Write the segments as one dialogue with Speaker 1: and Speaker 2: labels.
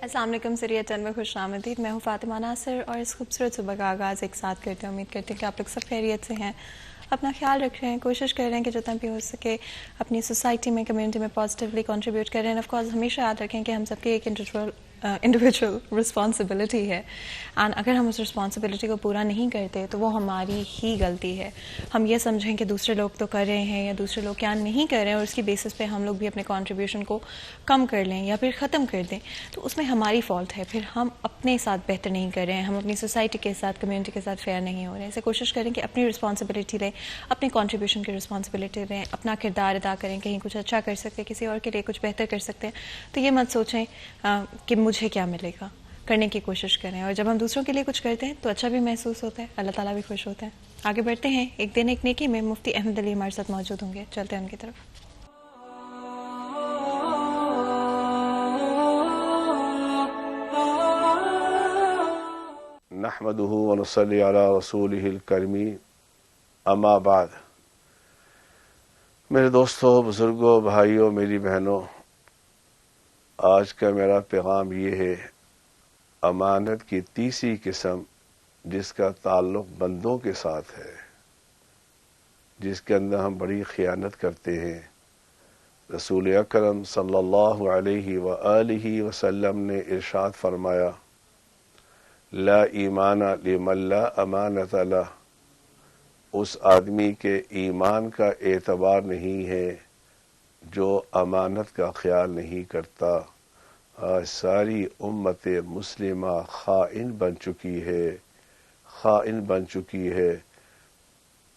Speaker 1: السلام علیکم سریہ چند میں خوش آمدید. میں ہوں فاطمہ ناصر اور اس خوبصورت صبح کا آغاز ایک ساتھ کرتے ہیں. امید کرتے ہیں کہ آپ لوگ سب خیریت سے ہیں, اپنا خیال رکھ رہے ہیں, کوشش کر رہے ہیں کہ جتنا بھی ہو سکے اپنی سوسائٹی میں, کمیونٹی میں پازیٹیولی کنٹریبیوٹ کر رہے ہیں. آف کورس ہمیشہ یاد رکھیں کہ ہم سب کی ایک انڈیویجول رسپانسبلٹی ہے, اینڈ اگر ہم اس رسپانسبلٹی کو پورا نہیں کرتے تو وہ ہماری ہی غلطی ہے. ہم یہ سمجھیں کہ دوسرے لوگ تو کر رہے ہیں یا دوسرے لوگ کیا نہیں کر رہے ہیں, اور اس کی بیسس پہ ہم لوگ بھی اپنے کنٹریبیوشن کو کم کر لیں یا پھر ختم کر دیں, تو اس میں ہماری فالٹ ہے. پھر ہم اپنے ساتھ بہتر نہیں کر رہے ہیں, ہم اپنی سوسائٹی کے ساتھ, کمیونٹی کے ساتھ فیئر نہیں ہو رہے ہیں. اسے کوشش کریں کہ اپنی رسپانسبلٹی لیں, اپنے کنٹریبیوشن کی رسپانسبلٹی لیں, اپنا کردار ادا کریں. کہیں کچھ اچھا کر سکتے, کسی اور کے لیے کچھ بہتر کر سکتے ہیں, تو یہ مت سوچیں کہ مجھے کیا ملے گا. کرنے کی کوشش کریں, اور جب ہم دوسروں کے لیے کچھ کرتے ہیں تو اچھا بھی محسوس ہوتا ہے, اللہ تعالیٰ بھی خوش ہوتے ہیں. آگے بڑھتے ہیں. ایک دن ایک نیکی میں مفتی احمد علی ہمارے ساتھ موجود ہوں گے, چلتے ہیں ان کی طرف.
Speaker 2: نحمده ونصلي على رسوله الكريم اما بعد. میرے دوستوں, بزرگوں, بھائیوں, میری بہنوں, آج کا میرا پیغام یہ ہے, امانت کی تیسری قسم جس کا تعلق بندوں کے ساتھ ہے, جس کے اندر ہم بڑی خیانت کرتے ہیں. رسول اکرم صلی اللہ علیہ وآلہ وسلم نے ارشاد فرمایا, لا ایمان لمن لا امانت لہ, اس آدمی کے ایمان کا اعتبار نہیں ہے جو امانت کا خیال نہیں کرتا. آج ساری امت مسلمہ خائن بن چکی ہے, خائن بن چکی ہے.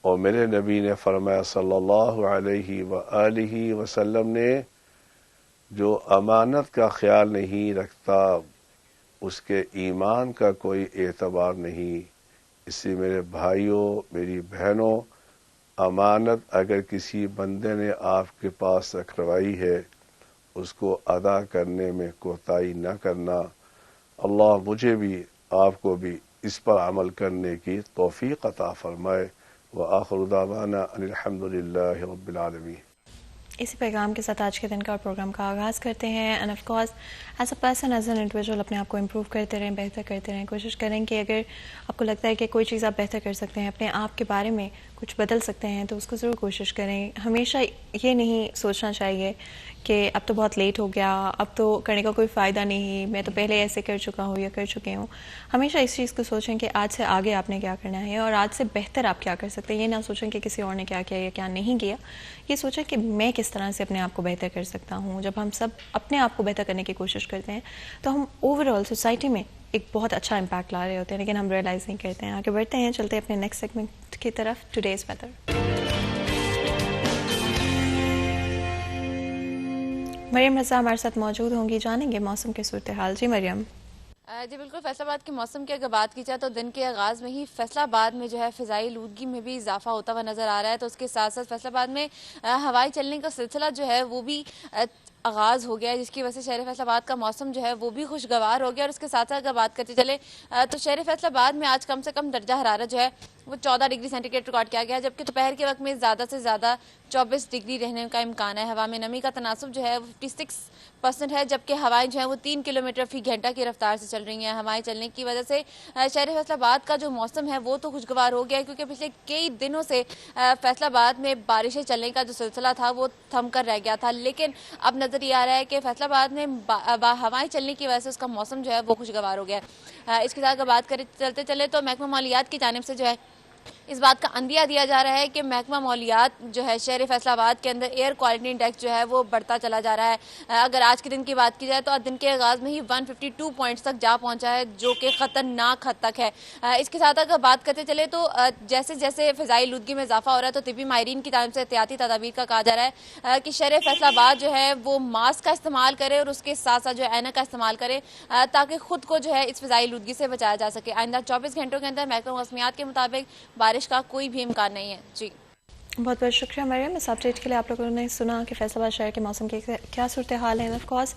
Speaker 2: اور میرے نبی نے فرمایا صلی اللہ علیہ وآلہ وسلم نے, جو امانت کا خیال نہیں رکھتا اس کے ایمان کا کوئی اعتبار نہیں. اس سے میرے بھائیوں, میری بہنوں, امانت اگر کسی بندے نے آپ کے پاس رکھوائی ہے, اس کو ادا کرنے میں کوتاہی نہ کرنا. اللہ مجھے بھی آپ کو بھی اس پر عمل کرنے کی توفیق عطا فرمائے. وآخر دعوانا ان الحمد للہ رب العالمین.
Speaker 1: اسی پیغام کے ساتھ آج کے دن کا پروگرام کا آغاز کرتے ہیں. And of course as a person, as an individual اپنے آپ کو امپروو کرتے رہیں, بہتر کرتے رہیں. کوشش کریں کہ اگر آپ کو لگتا ہے کہ کوئی چیز آپ بہتر کر سکتے ہیں, اپنے آپ کے بارے میں کچھ بدل سکتے ہیں, تو اس کو ضرور کوشش کریں. ہمیشہ یہ نہیں سوچنا چاہیے کہ اب تو بہت لیٹ ہو گیا, اب تو کرنے کا کوئی فائدہ نہیں, میں تو پہلے ایسے کر چکا ہوں یا کر چکے ہوں. ہمیشہ اس چیز کو سوچیں کہ آج سے آگے آپ نے کیا کرنا ہے, اور آج سے بہتر آپ کیا کر سکتے ہیں. یہ نہ سوچیں کہ کسی اور نے کیا کیا یا کیا نہیں کیا. یہ سوچیں کہ میں کس طرح سے اپنے آپ کو بہتر کر سکتا ہوں. جب ہم سب اپنے آپ کو بہتر کرنے کی کوشش کرتے ہیں تو ہم اوور آل سوسائٹی میں ایک بہت اچھا امپیکٹ لا رہے ہوتے ہیں, لیکن ہم ریئلائز نہیں کرتے ہیں. آگے بڑھتے ہیں, چلتے ہیں اپنے نیکسٹ سیگمنٹ کی طرف, ٹوڈیز ویدر. مریم رضا ہمارے ساتھ موجود ہوں گی, جانیں گے موسم کی صورتحال. جی مریم.
Speaker 3: جی بالکل, فیصل آباد کے موسم کی اگر بات کی جائے تو دن کے آغاز میں ہی فیصل آباد میں جو ہے فضائی آلودگی میں بھی اضافہ ہوتا ہوا نظر آ رہا ہے. تو اس کے ساتھ ساتھ فیصل آباد میں ہوائی چلنے کا سلسلہ جو ہے وہ بھی آغاز ہو گیا ہے, جس کی وجہ سے شہر فیصل آباد کا موسم جو ہے وہ بھی خوشگوار ہو گیا. اور اس کے ساتھ ساتھ اگر بات کرتے چلے تو شہر فیصل آباد میں آج کم سے کم درجہ حرارت جو ہے وہ 14 ڈگری سینٹی گریڈ ریکارڈ کیا گیا, جبکہ دوپہر کے وقت میں زیادہ سے زیادہ 24 ڈگری رہنے کا امکان ہے. ہوا میں نمی کا تناسب جو ہے وہ 56% ہے, جبکہ ہوائیں جو ہیں وہ 3 کلومیٹر فی گھنٹہ کی رفتار سے چل رہی ہیں. ہوائیں چلنے کی وجہ سے شہر فیصل آباد کا جو موسم ہے وہ تو خوشگوار ہو گیا ہے, کیونکہ پچھلے کئی دنوں سے فیصل آباد میں بارشیں چلنے کا جو سلسلہ تھا وہ تھم کر رہ گیا تھا. لیکن اب نظر یہ آ رہا ہے کہ فیصل آباد میں ہوائیں چلنے کی وجہ سے اس کا موسم جو ہے وہ خوشگوار ہو گیا ہے. اس کے ساتھ اگر بات کریں چلتے چلے تو محکمہ مالیات کی جانب سے جو ہے اس بات کا عندیہ دیا جا رہا ہے کہ محکمہ مالیات جو ہے شہر فیصل آباد کے اندر ایئر کوالٹی انڈیکس جو ہے وہ بڑھتا چلا جا رہا ہے. اگر آج کے دن کی بات کی جائے تو دن کے آغاز میں ہی 152 پوائنٹس تک جا پہنچا ہے, جو کہ خطرناک حد تک ہے. اس کے ساتھ اگر بات کرتے چلے تو جیسے جیسے فضائی آلودگی میں اضافہ ہو رہا ہے تو طبی ماہرین کی جانب سے احتیاطی تدابیر کا کہا جا رہا ہے کہ شہر فیصل آباد جو ہے وہ ماسک کا استعمال کرے اور اس کے ساتھ ساتھ جو ہے اینک کا استعمال کرے, تاکہ خود کو جو ہے اس فضائی آلودگی سے بچایا جا سکے. آئندہ 24 گھنٹوں کے اندر محکمہ موسمیات کے مطابق بارش کا کوئی بھی امکان نہیں ہے. جی
Speaker 1: بہت بہت شکریہ مریم. اس اپڈیٹ کے لیے آپ لوگوں نے سنا کہ فیصل آباد شہر کے موسم کی کیا صورتحال ہے. آف کورس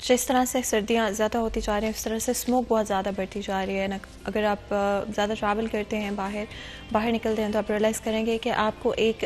Speaker 1: جس طرح سے سردیاں زیادہ ہوتی جا رہی ہیں اس طرح سے اسموک بہت زیادہ بڑھتی جا رہی ہے. اگر آپ زیادہ ٹریول کرتے ہیں, باہر نکلتے ہیں, تو آپ ریئلائز کریں گے کہ آپ کو ایک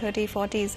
Speaker 1: 30-40s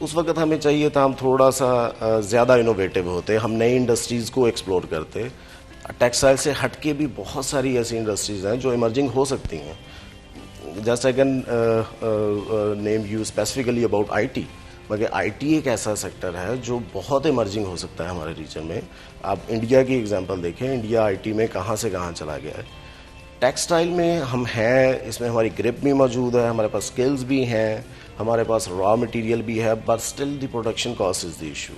Speaker 4: اس وقت ہمیں چاہیے تھا ہم تھوڑا سا زیادہ انوویٹو ہوتے, ہم نئی انڈسٹریز کو ایکسپلور کرتے. ٹیکسٹائل سے ہٹ کے بھی بہت ساری ایسی انڈسٹریز ہیں جو ایمرجنگ ہو سکتی ہیں. Just I can name you specifically about I T. مگر آئی ٹی ایک ایسا سیکٹر ہے جو بہت ایمرجنگ ہو سکتا ہے ہمارے ریجن میں. آپ انڈیا کی ایگزامپل دیکھیں, انڈیا آئی ٹی میں کہاں سے کہاں چلا گیا ہے. ٹیکسٹائل میں ہم ہیں, اس میں ہماری گرپ بھی موجود ہے, ہمارے پاس اسکلز بھی ہیں, ہمارے پاس را مٹیریل بھی ہے, but still the production cost is the issue.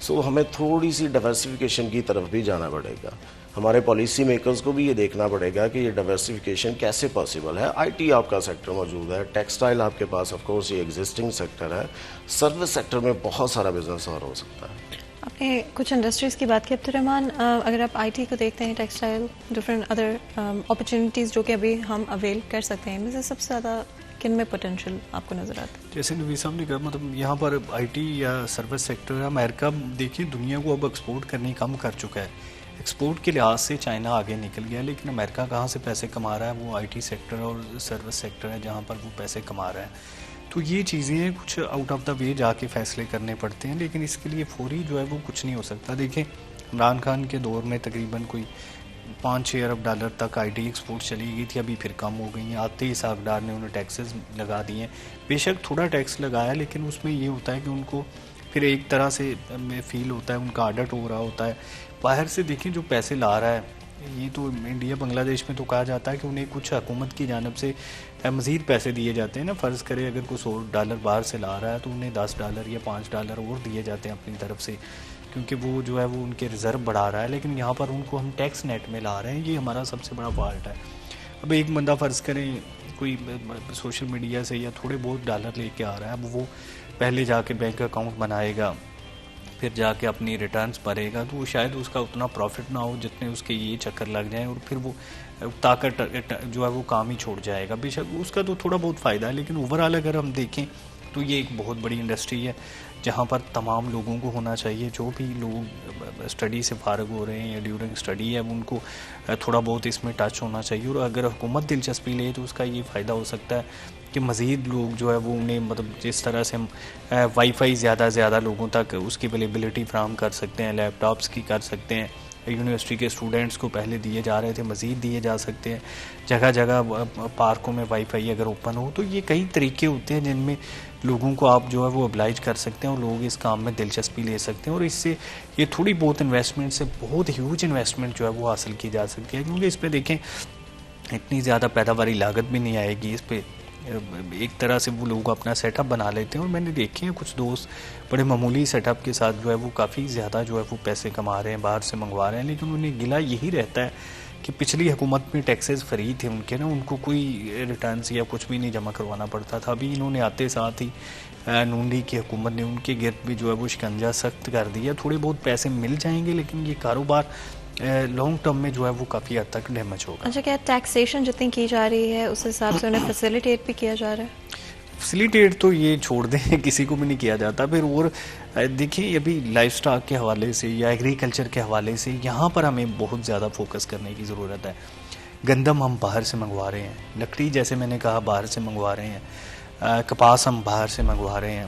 Speaker 4: So ہمیں تھوڑی سی ڈائیورسفیکیشن کی طرف بھی جانا پڑے گا. ہمارے پالیسی میکرز کو بھی یہ دیکھنا پڑے گا کہ یہ ڈائیورسفیکیشن کیسے پاسبل ہے. آئی ٹی آپ کا سیکٹر موجود ہے, ٹیکسٹائل آپ کے پاس آف کورس یہ ایگزسٹنگ سیکٹر ہے, سروس سیکٹر میں بہت سارا بزنس اور ہو سکتا ہے.
Speaker 1: آپ نے کچھ انڈسٹریز کی بات کی عبد الرحمان, اگر آپ آئی ٹی کو دیکھتے ہیں, ٹیکسٹائل, ڈفرینٹ ادر اپرچونیٹیز جو کہ ابھی ہم اویل کر سکتے ہیں, میں سے سب سے زیادہ کن میں پوٹینشیل آپ کو نظر آتا ہے؟
Speaker 5: جیسے نبی صاحب نے کہا, مطلب یہاں پر آئی ٹی یا سروس سیکٹر, امریکہ دیکھیں دنیا کو اب ایکسپورٹ کرنی کم کر چکا ہے. ایکسپورٹ کے لحاظ سے چائنا آگے نکل گیا, لیکن امریکہ کہاں سے پیسے کما رہا ہے؟ وہ آئی ٹی سیکٹر اور سروس سیکٹر ہے جہاں پر وہ پیسے کما رہا ہے. تو یہ چیزیں کچھ آؤٹ آف دا وے جا کے فیصلے کرنے پڑتے ہیں, لیکن اس کے لیے فوری جو ہے وہ کچھ نہیں ہو سکتا. دیکھیں عمران خان کے دور میں تقریباً کوئی 5-6 ارب ڈالر تک آئی ٹی ایکسپورٹ چلی گئی تھی, ابھی پھر کم ہو گئی ہیں. آتے ہی اسحاق ڈار نے انہیں ٹیکسز لگا دیے ہیں. بے شک تھوڑا ٹیکس لگایا, لیکن اس میں یہ ہوتا ہے کہ ان کو پھر ایک طرح سے فیل ہوتا ہے, ان کا عادت ہو رہا ہوتا ہے. باہر سے دیکھیں جو پیسے لا رہا ہے, یہ تو انڈیا بنگلہ دیش میں تو کہا جاتا ہے کہ انہیں کچھ حکومت کی جانب سے مزید پیسے دیے جاتے ہیں نا. فرض کرے اگر کوئی $100 باہر سے لا رہا ہے تو انہیں $10 یا $5 اور دیے جاتے ہیں اپنی طرف سے, کیونکہ وہ جو ہے وہ ان کے ریزرو بڑھا رہا ہے. لیکن یہاں پر ان کو ہم ٹیکس نیٹ میں لا رہے ہیں, یہ ہمارا سب سے بڑا فالٹ ہے. اب ایک بندہ فرض کریں کوئی سوشل میڈیا سے یا تھوڑے بہت ڈالر لے کے آ رہا ہے, اب وہ پہلے جا کے بینک اکاؤنٹ بنائے گا, پھر جا کے اپنی ریٹرنز بھرے گا, تو وہ شاید اس کا اتنا پروفٹ نہ ہو جتنے اس کے یہ چکر لگ جائیں, اور پھر وہ طاقت جو ہے وہ کام ہی چھوڑ جائے گا. بے شک اس کا تو تھوڑا بہت فائدہ ہے, لیکن اوور آل اگر ہم دیکھیں تو یہ ایک بہت بڑی انڈسٹری ہے جہاں پر تمام لوگوں کو ہونا چاہیے. جو بھی لوگ اسٹڈی سے فارغ ہو رہے ہیں یا ڈیورنگ اسٹڈی ہے, ان کو تھوڑا بہت اس میں ٹچ ہونا چاہیے. اور اگر حکومت دلچسپی لے تو اس کا یہ فائدہ ہو سکتا ہے کہ مزید لوگ جو ہے وہ انہیں, مطلب جس طرح سے ہم وائی فائی زیادہ لوگوں تک اس کی اویلیبلٹی فراہم کر سکتے ہیں, لیپ ٹاپس کی کر سکتے ہیں, یونیورسٹی کے اسٹوڈنٹس کو پہلے دیے جا رہے تھے, مزید دیے جا سکتے ہیں. جگہ پارکوں میں وائی فائی اگر اوپن ہو, تو یہ کئی طریقے ہوتے ہیں جن میں لوگوں کو آپ جو ہے وہ ابلائج کر سکتے ہیں اور لوگ اس کام میں دلچسپی لے سکتے ہیں. اور اس سے یہ تھوڑی بہت انویسٹمنٹ سے بہت ہیوج انویسٹمنٹ جو ہے وہ حاصل کی جا سکتی ہے, کیونکہ اس پہ دیکھیں اتنی زیادہ پیداواری لاگت بھی نہیں آئے گی. اس پہ ایک طرح سے وہ لوگ اپنا سیٹ اپ بنا لیتے ہیں, اور میں نے دیکھے ہیں کچھ دوست بڑے معمولی سیٹ اپ کے ساتھ جو ہے وہ کافی زیادہ جو ہے وہ پیسے کما رہے ہیں, باہر سے منگوا رہے ہیں. لیکن انہیں گلا یہی رہتا ہے کہ پچھلی حکومت میں ٹیکسز فری تھے ان کے نا, ان کو کوئی ریٹرنس یا کچھ بھی نہیں جمع کروانا پڑتا تھا. ابھی انہوں نے آتے ساتھ ہی نون لیگ کی حکومت نے ان کے گرد بھی جو ہے وہ شکنجہ سخت کر دیا. تھوڑے بہت پیسے مل جائیں گے, لیکن یہ کاروبار لانگ ٹرم میں جو ہے وہ کافی حد تک ڈیمیج ہوگا.
Speaker 1: اچھا, کیا ٹیکسیشن جتنی کی جا رہی ہے اس حساب سے انہیں فیسیلیٹیٹ بھی کیا جا رہا ہے؟
Speaker 5: فیسیلیٹیٹ تو یہ چھوڑ دیں, کسی کو بھی نہیں کیا جاتا. پھر اور دیکھیں ابھی لائف سٹاک کے حوالے سے یا ایگریکلچر کے حوالے سے یہاں پر ہمیں بہت زیادہ فوکس کرنے کی ضرورت ہے. گندم ہم باہر سے منگوا رہے ہیں, لکڑی جیسے میں نے کہا باہر سے منگوا رہے ہیں, کپاس ہم باہر سے منگوا رہے ہیں,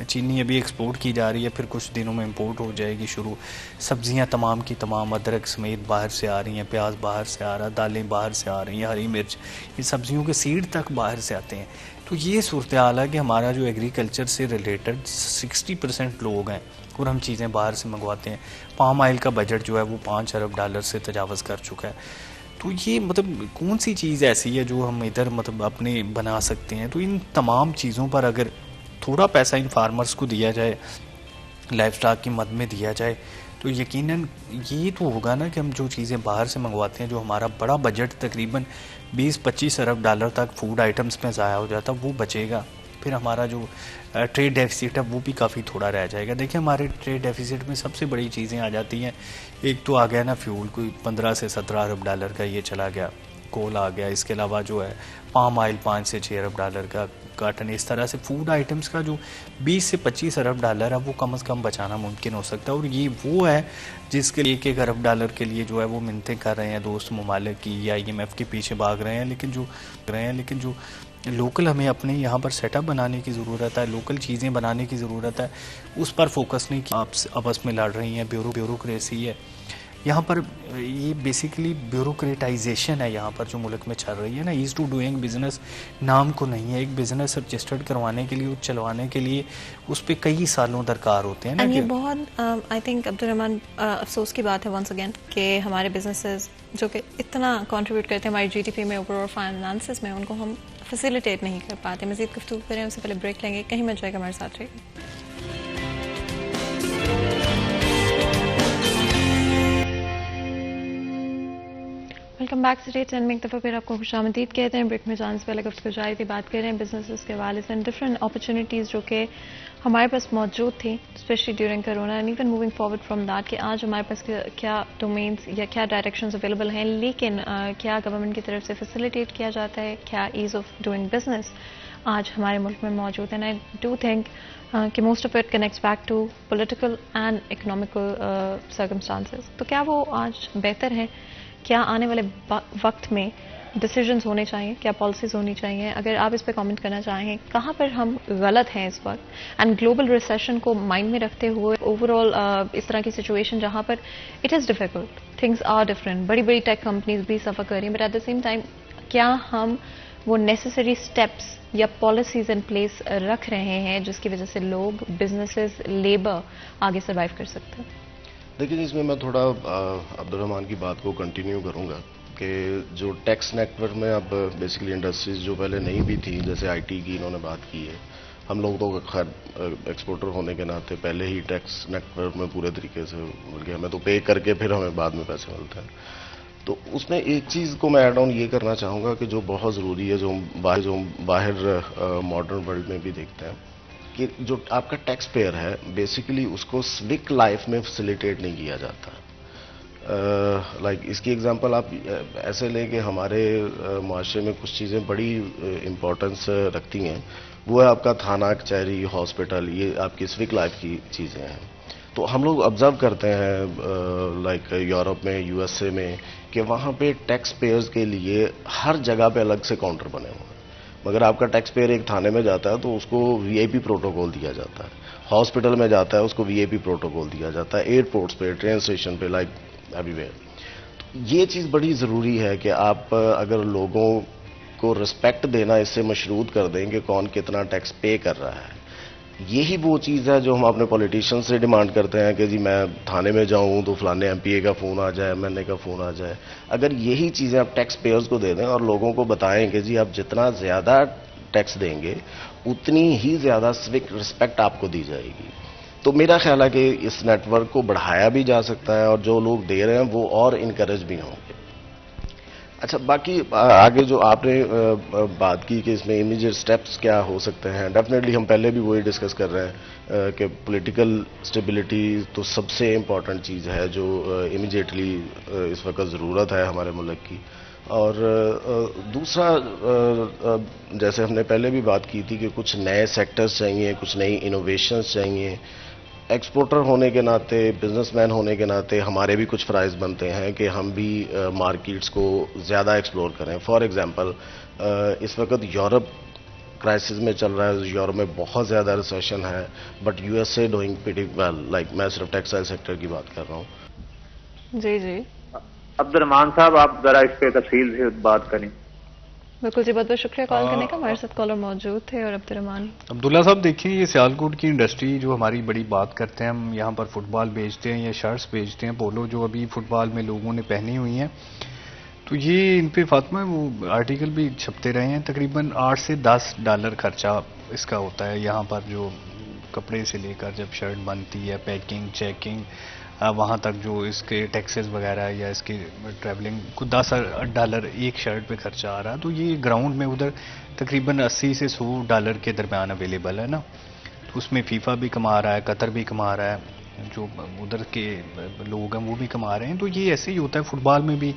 Speaker 5: چینی ابھی ایکسپورٹ کی جا رہی ہے, پھر کچھ دنوں میں امپورٹ ہو جائے گی شروع. سبزیاں تمام کی تمام ادرک سمیت باہر سے آ رہی ہیں, پیاز باہر سے آ رہا, دالیں باہر سے آ رہی ہیں, ہری مرچ, یہ سبزیوں کے سیڈ تک باہر سے آتے ہیں. تو یہ صورتحال ہے کہ ہمارا جو ایگریکلچر سے ریلیٹڈ 60% لوگ ہیں اور ہم چیزیں باہر سے منگواتے ہیں. پام آئل کا بجٹ جو ہے وہ $5 ارب سے تجاوز کر چکا ہے. تو یہ مطلب کون سی چیز ایسی ہے جو ہم ادھر مطلب اپنے بنا سکتے ہیں؟ تو ان تمام چیزوں پر اگر تھوڑا پیسہ ان فارمرز کو دیا جائے, لائف سٹاک کی مد میں دیا جائے, تو یقیناً یہ تو ہوگا نا کہ ہم جو چیزیں باہر سے منگواتے ہیں, جو ہمارا بڑا بجٹ تقریباً $20-25 ارب تک فوڈ آئٹمز میں ضائع ہو جاتا, وہ بچے گا. پھر ہمارا جو ٹریڈ ڈیفیسٹ ہے وہ بھی کافی تھوڑا رہ جائے گا. دیکھیں ہمارے ٹریڈ ڈیفیسٹ میں سب سے بڑی چیزیں آ جاتی ہیں. ایک تو آ گیا نا فیول, کوئی $15-17 ارب کا یہ چلا گیا, کول آ گیا. اس کے علاوہ جو ہے پام آئل $5-6 ارب کا, کاٹن. اس طرح سے فوڈ آئٹمز کا جو $20-25 ارب ہے وہ کم از کم بچانا ممکن ہو سکتا ہے. اور یہ وہ ہے جس کے لیے $1 ارب کے لیے جو ہے وہ منتیں کر رہے ہیں دوست ممالک کی, یا IMF کے پیچھے بھاگ رہے ہیں. لیکن جو لوکل ہمیں اپنے یہاں پر سیٹ اپ بنانے کی ضرورت ہے، لوکل چیزیں بنانے کی ضرورت ہے، اس پر فوکس نہیں کہ آپ آپس میں لڑ رہی ہیں، بیوروکریسی ہے یہاں پر. یہ بیسیکلی بیوروکریٹائزیشن ہے یہاں پر جو ملک میں چل رہی ہے نا. ایز ٹو ڈوئنگ بزنس نام کو نہیں ہے. ایک بزنس رجسٹرڈ کروانے کے لیے، چلوانے کے لیے اس پہ کئی سالوں درکار ہوتے ہیں نا.
Speaker 1: یہ بہت آئی تھنک عبدالرحمٰن افسوس کی بات ہے ونس اگین کہ ہمارے بزنسز جو کہ اتنا کنٹریبیوٹ کرتے ہیں ہماری جی ڈی پی میں، اوور آل فائنانسز میں، ان کو ہم فیسیلیٹیٹ نہیں کر پاتے. مزید گفتگو کریں اس سے پہلے بریک لیں گے. کہیں مت جائے گا، ہمارے ساتھ رہیے. ویلکم بیک اسٹے 10 میں ایک دفعہ پھر آپ کو خوش آمدید کہتے ہیں. بریک میں جانے سے پہلے گفتگو جاری تھی، بات کر رہے ہیں بزنسز کے حوالے سے ڈفرینٹ اپرچونیٹیز جو کہ ہمارے پاس موجود تھیں especially during corona and even moving forward from that کہ آج ہمارے پاس کیا ڈومینس یا کیا ڈائریکشنز اویلیبل ہیں، لیکن کیا گورنمنٹ کی طرف سے فیسیلیٹیٹ کیا جاتا ہے، کیا ایز آف ڈوئنگ بزنس آج ہمارے ملک میں موجود ہے. آئی ڈو تھنک کہ most of it connects back to political and economical circumstances. تو کیا وہ آج بہتر ہے؟ کیا آنے والے وقت میں ڈیسیجنز ہونے چاہیے، کیا پالیسیز ہونی چاہیے؟ اگر آپ اس پہ کامنٹ کرنا چاہیں کہاں پر ہم غلط ہیں اس وقت، اینڈ گلوبل ریسیشن کو مائنڈ میں رکھتے ہوئے اوور آل اس طرح کی سچویشن جہاں پر it is difficult, things are different, بڑی بڑی ٹیک کمپنیز بھی سفر کر رہی ہیں، but at the same time کیا ہم وہ نیسیسری اسٹیپس یا پالیسیز ان پلیس رکھ رہے ہیں جس کی وجہ سے لوگ، بزنسز، لیبر آگے سروائیو کر سکتے ہیں؟
Speaker 4: لیکن اس میں میں تھوڑا عبدالرحمٰن کی بات کو کنٹینیو کروں گا کہ جو ٹیکس نیٹ ورک میں اب بیسیکلی انڈسٹریز جو پہلے نہیں بھی تھی، جیسے آئی ٹی کی انہوں نے بات کی ہے، ہم لوگ تو خیر ایکسپورٹر ہونے کے ناطے پہلے ہی ٹیکس نیٹ ورک میں پورے طریقے سے مل گیا، ہمیں تو پے کر کے پھر ہمیں بعد میں پیسے ملتے ہیں. تو اس میں ایک چیز کو میں ایڈ آن یہ کرنا چاہوں گا کہ جو بہت ضروری ہے، جو باہر ماڈرن ورلڈ میں بھی دیکھتے ہیں کہ جو آپ کا ٹیکس پیئر ہے بیسیکلی اس کو سوک لائف میں فیسیلیٹیٹ نہیں کیا جاتا. لائک اس کی ایگزامپل آپ ایسے لیں کہ ہمارے معاشرے میں کچھ چیزیں بڑی امپورٹنس رکھتی ہیں، وہ ہے آپ کا تھانہ، کچہری، ہاسپٹل، یہ آپ کی سوک لائف کی چیزیں ہیں. تو ہم لوگ آبزرو کرتے ہیں لائک یورپ میں، یو ایس اے میں، کہ وہاں پہ ٹیکس پیئرز کے لیے ہر جگہ پہ الگ سے کاؤنٹر بنے ہوئے ہیں. مگر آپ کا ٹیکس پیئر ایک تھانے میں جاتا ہے تو اس کو وی آئی پی پروٹوکول دیا جاتا ہے، ہاسپٹل میں جاتا ہے اس کو وی آئی پی پروٹوکول دیا جاتا ہے، ایئرپورٹس پہ، ٹرین اسٹیشن پہ، لائک ایوری ویئر. یہ چیز بڑی ضروری ہے کہ آپ اگر لوگوں کو رسپیکٹ دینا اس سے مشروط کر دیں کہ کون کتنا ٹیکس پے کر رہا ہے. یہی وہ چیز ہے جو ہم اپنے پولیٹیشین سے ڈیمانڈ کرتے ہیں کہ جی میں تھانے میں جاؤں تو فلانے ایم پی اے کا فون آ جائے، ایم این اے کا فون آ جائے. اگر یہی چیزیں آپ ٹیکس پیئرز کو دے دیں اور لوگوں کو بتائیں کہ جی آپ جتنا زیادہ ٹیکس دیں گے اتنی ہی زیادہ سوک رسپیکٹ آپ کو دی جائے گی، تو میرا خیال ہے کہ اس نیٹ ورک کو بڑھایا بھی جا سکتا ہے اور جو لوگ دے رہے ہیں وہ اور انکریج بھی ہوں گے. اچھا، باقی آگے جو آپ نے بات کی کہ اس میں امیجیٹ سٹیپس کیا ہو سکتے ہیں، ڈیفینیٹلی ہم پہلے بھی وہی ڈسکس کر رہے ہیں کہ پولیٹیکل اسٹیبلٹی تو سب سے امپورٹنٹ چیز ہے جو امیجیٹلی اس وقت ضرورت ہے ہمارے ملک کی. اور دوسرا جیسے ہم نے پہلے بھی بات کی تھی کہ کچھ نئے سیکٹرز چاہیے، کچھ نئی انوویشنز چاہیے. ایکسپورٹر ہونے کے ناطے، بزنس مین ہونے کے ناطے ہمارے بھی کچھ فرائض بنتے ہیں کہ ہم بھی مارکیٹس کو زیادہ ایکسپلور کریں. فار ایگزامپل اس وقت یورپ کرائسس میں چل رہا ہے، یورپ میں بہت زیادہ ریسیشن ہے، but U S A doing pretty well. Like میں صرف ٹیکسٹائل سیکٹر کی بات کر رہا ہوں.
Speaker 1: جی
Speaker 6: عبدالرحمان صاحب، آپ ذرا اس پہ تفصیل سے بات کریں.
Speaker 1: بالکل جی، بہت بہت شکریہ کال کرنے کا. ہمارے ساتھ کالر موجود تھے. اور عبدالرحمان
Speaker 5: عبداللہ صاحب دیکھیں، یہ سیالکوٹ کی انڈسٹری جو ہماری بڑی بات کرتے ہیں، ہم یہاں پر فٹ بال بیچتے ہیں یا شرٹس بیچتے ہیں، پولو جو ابھی فٹ بال میں لوگوں نے پہنی ہوئی ہیں، تو یہ ان پہ فاطمہ وہ آرٹیکل بھی چھپتے رہے ہیں. تقریباً $8 سے $10 خرچہ اس کا ہوتا ہے یہاں پر، جو کپڑے سے لے کر جب شرٹ بنتی ہے، پیکنگ، چیکنگ، وہاں تک جو اس کے ٹیکسز وغیرہ یا اس کی ٹریولنگ کو $10 ایک شرٹ پہ خرچہ آ رہا. تو یہ گراؤنڈ میں ادھر تقریباً $80 سے $100 کے درمیان اویلیبل ہے نا. تو اس میں فیفا بھی کما رہا ہے، قطر بھی کما رہا ہے، جو ادھر کے لوگ ہیں وہ بھی کما رہے ہیں. تو یہ ایسے ہی ہوتا ہے فٹ بال میں بھی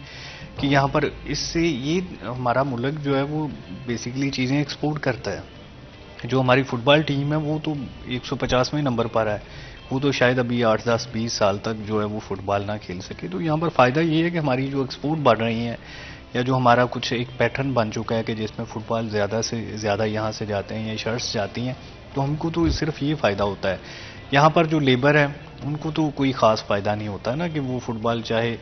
Speaker 5: کہ یہاں پر اس سے یہ ہمارا ملک جو ہے وہ بیسیکلی چیزیں ایکسپورٹ کرتا ہے. جو ہماری فٹ بال ٹیم ہے وہ تو 150ویں نمبر پر ہے، وہ تو شاید ابھی 8, 10, 20 سال تک جو ہے وہ فٹ بال نہ کھیل سکے. تو یہاں پر فائدہ یہ ہے کہ ہماری جو ایکسپورٹ بڑھ رہی ہیں یا جو ہمارا کچھ ایک پیٹرن بن چکا ہے کہ جس میں فٹ بال زیادہ سے زیادہ یہاں سے جاتے ہیں یا شرٹس جاتی ہیں، تو ہم کو تو صرف یہ فائدہ ہوتا ہے. یہاں پر جو لیبر ہے ان کو تو کوئی خاص فائدہ نہیں ہوتا نا، کہ وہ فٹ بال چاہے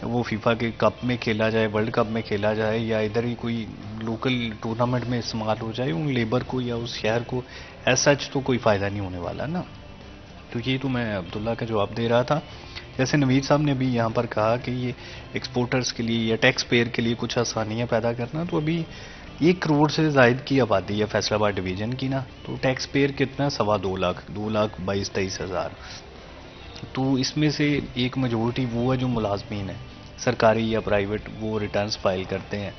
Speaker 5: وہ فیفا کے کپ میں کھیلا جائے، ورلڈ کپ میں کھیلا جائے، یا ادھر ہی کوئی لوکل ٹورنامنٹ میں استعمال ہو جائے، ان لیبر کو یا اس شہر کو ایز سچ تو کوئی فائدہ نہیں ہونے والا نا. تو یہ تو میں عبداللہ کا جواب دے رہا تھا. جیسے نوید صاحب نے بھی یہاں پر کہا کہ یہ ایکسپورٹرز کے لیے یا ٹیکس پیئر کے لیے کچھ آسانیاں پیدا کرنا، تو ابھی 1 کروڑ سے زائد کی آبادی ہے فیصل آباد ڈویژن کی نا، تو ٹیکس پیئر کتنا 2.25 لاکھ 2,22,23,000. تو اس میں سے ایک میجورٹی وہ ہے جو ملازمین ہیں سرکاری یا پرائیویٹ، وہ ریٹرنز فائل کرتے ہیں،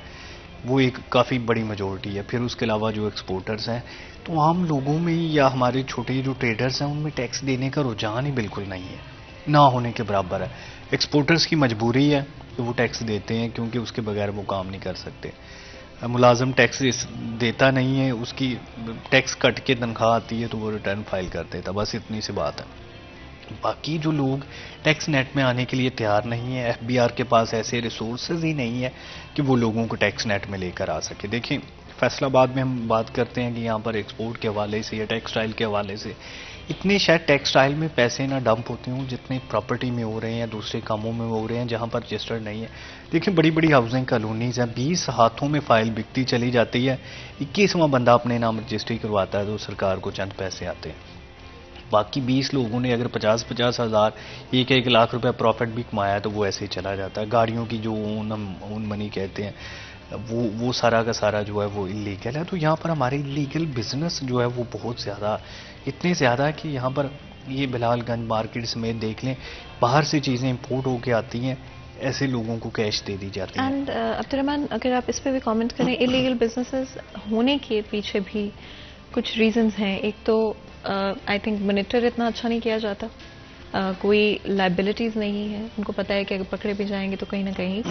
Speaker 5: وہ ایک کافی بڑی میجورٹی ہے. پھر اس کے علاوہ جو ایکسپورٹرز ہیں، تو عام لوگوں میں یا ہمارے چھوٹے جو ٹریڈرز ہیں ان میں ٹیکس دینے کا رجحان ہی بالکل نہیں ہے، نہ ہونے کے برابر ہے. ایکسپورٹرز کی مجبوری ہے کہ وہ ٹیکس دیتے ہیں، کیونکہ اس کے بغیر وہ کام نہیں کر سکتے. ملازم ٹیکس دیتا نہیں ہے، اس کی ٹیکس کٹ کے تنخواہ آتی ہے تو وہ ریٹرن فائل کر دیتا، بس اتنی سی بات ہے. باقی جو لوگ ٹیکس نیٹ میں آنے کے لیے تیار نہیں ہیں، ایف بی آر کے پاس ایسے ریسورسز ہی نہیں ہے کہ وہ لوگوں کو ٹیکس نیٹ میں لے کر آ سکے. دیکھیں فیصل آباد میں ہم بات کرتے ہیں کہ یہاں پر ایکسپورٹ کے حوالے سے یا ٹیکسٹائل کے حوالے سے اتنے شاید ٹیکسٹائل میں پیسے نہ ڈمپ ہوتے ہوں جتنے پراپرٹی میں ہو رہے ہیں یا دوسرے کاموں میں ہو رہے ہیں جہاں پر رجسٹرڈ نہیں ہے. دیکھیں بڑی بڑی ہاؤسنگ کالونیز ہیں، 20 ہاتھوں میں فائل بکتی چلی جاتی ہے، 21واں بندہ اپنے نام رجسٹری کرواتا ہے تو سرکار کو چند پیسے آتے ہیں. باقی 20 لوگوں نے اگر 50 ہزار 1 لاکھ روپے پروفٹ بھی کمایا تو وہ ایسے ہی چلا جاتا ہے. گاڑیوں کی جو اون منی کہتے ہیں وہ سارا کا سارا جو ہے وہ اللیگل ہے. تو یہاں پر ہمارے اللیگل بزنس جو ہے وہ بہت زیادہ، اتنے زیادہ ہے کہ یہاں پر یہ بلال گنج مارکیٹ سمیت دیکھ لیں، باہر سے چیزیں امپورٹ ہو کے آتی ہیں، ایسے لوگوں کو کیش دے دی جاتی ہیں.
Speaker 1: اینڈ عبدالرحمن اگر آپ اس پہ بھی کامنٹ کریں، اللیگل بزنسز ہونے کے پیچھے بھی کچھ ریزنز ہیں. ایک تو آئی تھنک مانیٹر اتنا اچھا نہیں کیا جاتا، کوئی لائبلٹیز نہیں ہے، ان کو پتہ ہے کہ اگر پکڑے بھی جائیں گے تو کہیں نہ کہیں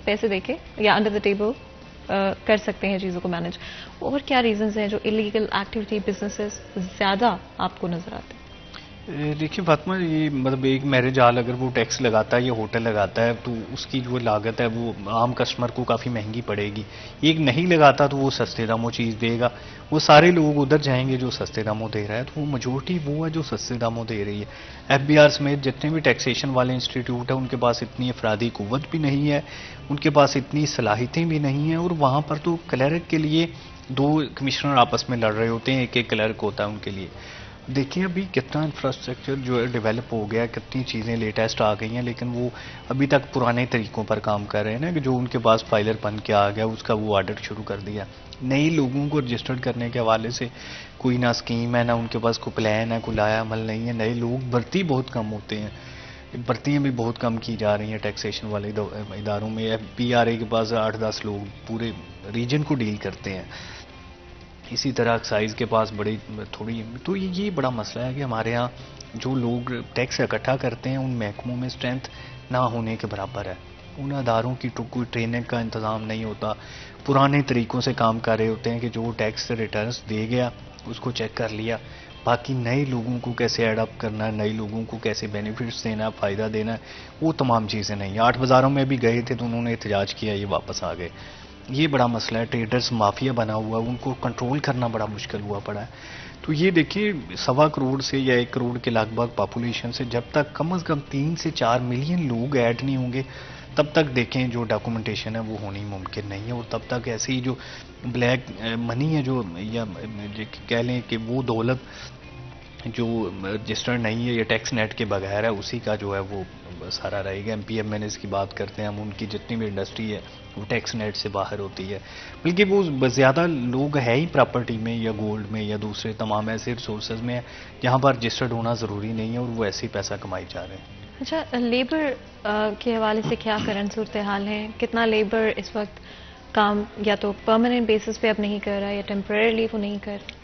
Speaker 1: پیسے دے کے یا انڈر دا ٹیبل کر سکتے ہیں چیزوں کو مینج. اور کیا ریزنز ہیں جو اللیگل ایکٹیویٹی بزنسز زیادہ آپ کو نظر آتے ہیں؟
Speaker 5: دیکھیے فاطمہ، یہ مطلب ایک میرج ہال اگر وہ ٹیکس لگاتا ہے یا ہوٹل لگاتا ہے تو اس کی جو لاگت ہے وہ عام کسٹمر کو کافی مہنگی پڑے گی. ایک نہیں لگاتا تو وہ سستے داموں چیز دے گا، وہ سارے لوگ ادھر جائیں گے جو سستے داموں دے رہا ہے، تو وہ میجورٹی وہ ہے جو سستے داموں دے رہی ہے. ایف بی آر سمیت جتنے بھی ٹیکسیشن والے انسٹیٹیوٹ ہیں ان کے پاس اتنی افرادی قوت بھی نہیں ہے، ان کے پاس اتنی صلاحیتیں بھی نہیں ہیں، اور وہاں پر تو کلرک کے لیے 2 کمشنر آپس میں لڑ رہے ہوتے ہیں، ایک کلرک ہوتا ہے ان کے لیے. دیکھیں ابھی کتنا انفراسٹرکچر جو ہے ڈیولپ ہو گیا، کتنی چیزیں لیٹسٹ آ گئی ہیں، لیکن وہ ابھی تک پرانے طریقوں پر کام کر رہے ہیں نا، کہ جو ان کے پاس فائلر بن کے آ گیا اس کا وہ آڈٹ شروع کر دیا. نئی لوگوں کو رجسٹرڈ کرنے کے حوالے سے کوئی نہ اسکیم ہے، نہ ان کے پاس کوئی پلان ہے، کوئی لایا عمل نہیں ہے. نئے لوگ بھرتی بہت کم ہوتے ہیں، بھرتیاں بھی بہت کم کی جا رہی ہیں ٹیکسیشن والے اداروں میں. ایف پی آر اے کے پاس 8-10 لوگ پورے ریجن کو ڈیل کرتے ہیں. اسی طرح ایکسائز کے پاس بڑی تھوڑی. تو یہ بڑا مسئلہ ہے کہ ہمارے ہاں جو لوگ ٹیکس اکٹھا کرتے ہیں ان محکموں میں اسٹرینتھ نہ ہونے کے برابر ہے. ان اداروں کی کوئی ٹریننگ کا انتظام نہیں ہوتا، پرانے طریقوں سے کام کر رہے ہوتے ہیں کہ جو ٹیکس ریٹرنز دے گیا اس کو چیک کر لیا، باقی نئے لوگوں کو کیسے ایڈ اپ کرنا ہے، نئے لوگوں کو کیسے بینیفٹس دینا ہے، فائدہ دینا ہے، وہ تمام چیزیں نہیں. 8 بازاروں میں بھی گئے تھے تو انہوں نے احتجاج کیا، یہ واپس آ گئے. یہ بڑا مسئلہ ہے. ٹریڈرز مافیا بنا ہوا ہے، ان کو کنٹرول کرنا بڑا مشکل ہوا پڑا ہے. تو یہ دیکھیے 1.25 کروڑ سے یا 1 کروڑ کے لگ بھگ پاپولیشن سے جب تک کم از کم 3 سے 4 ملین لوگ ایڈ نہیں ہوں گے تب تک دیکھیں جو ڈاکومنٹیشن ہے وہ ہونی ممکن نہیں ہے. اور تب تک ایسے ہی جو بلیک منی ہے جو یا کہہ لیں کہ وہ دولت جو رجسٹرڈ نہیں ہے یا ٹیکس نیٹ کے بغیر ہے اسی کا جو ہے وہ سارا رہے گا. MPMNs کی بات کرتے ہیں ہم، ان کی جتنی بھی انڈسٹری ہے وہ ٹیکس نیٹ سے باہر ہوتی ہے، بلکہ وہ زیادہ لوگ ہے ہی پراپرٹی میں یا گولڈ میں یا دوسرے تمام ایسے ریسورسز میں جہاں پر رجسٹرڈ ہونا ضروری نہیں ہے اور وہ ایسے ہی پیسہ کمائی جا رہے ہیں.
Speaker 1: اچھا، لیبر کے حوالے سے کیا کرنٹ صورتحال ہے؟ کتنا لیبر اس وقت کام یا تو پرماننٹ بیسس پہ اب نہیں کر رہا یا ٹیمپرریلی وہ نہیں کر رہا؟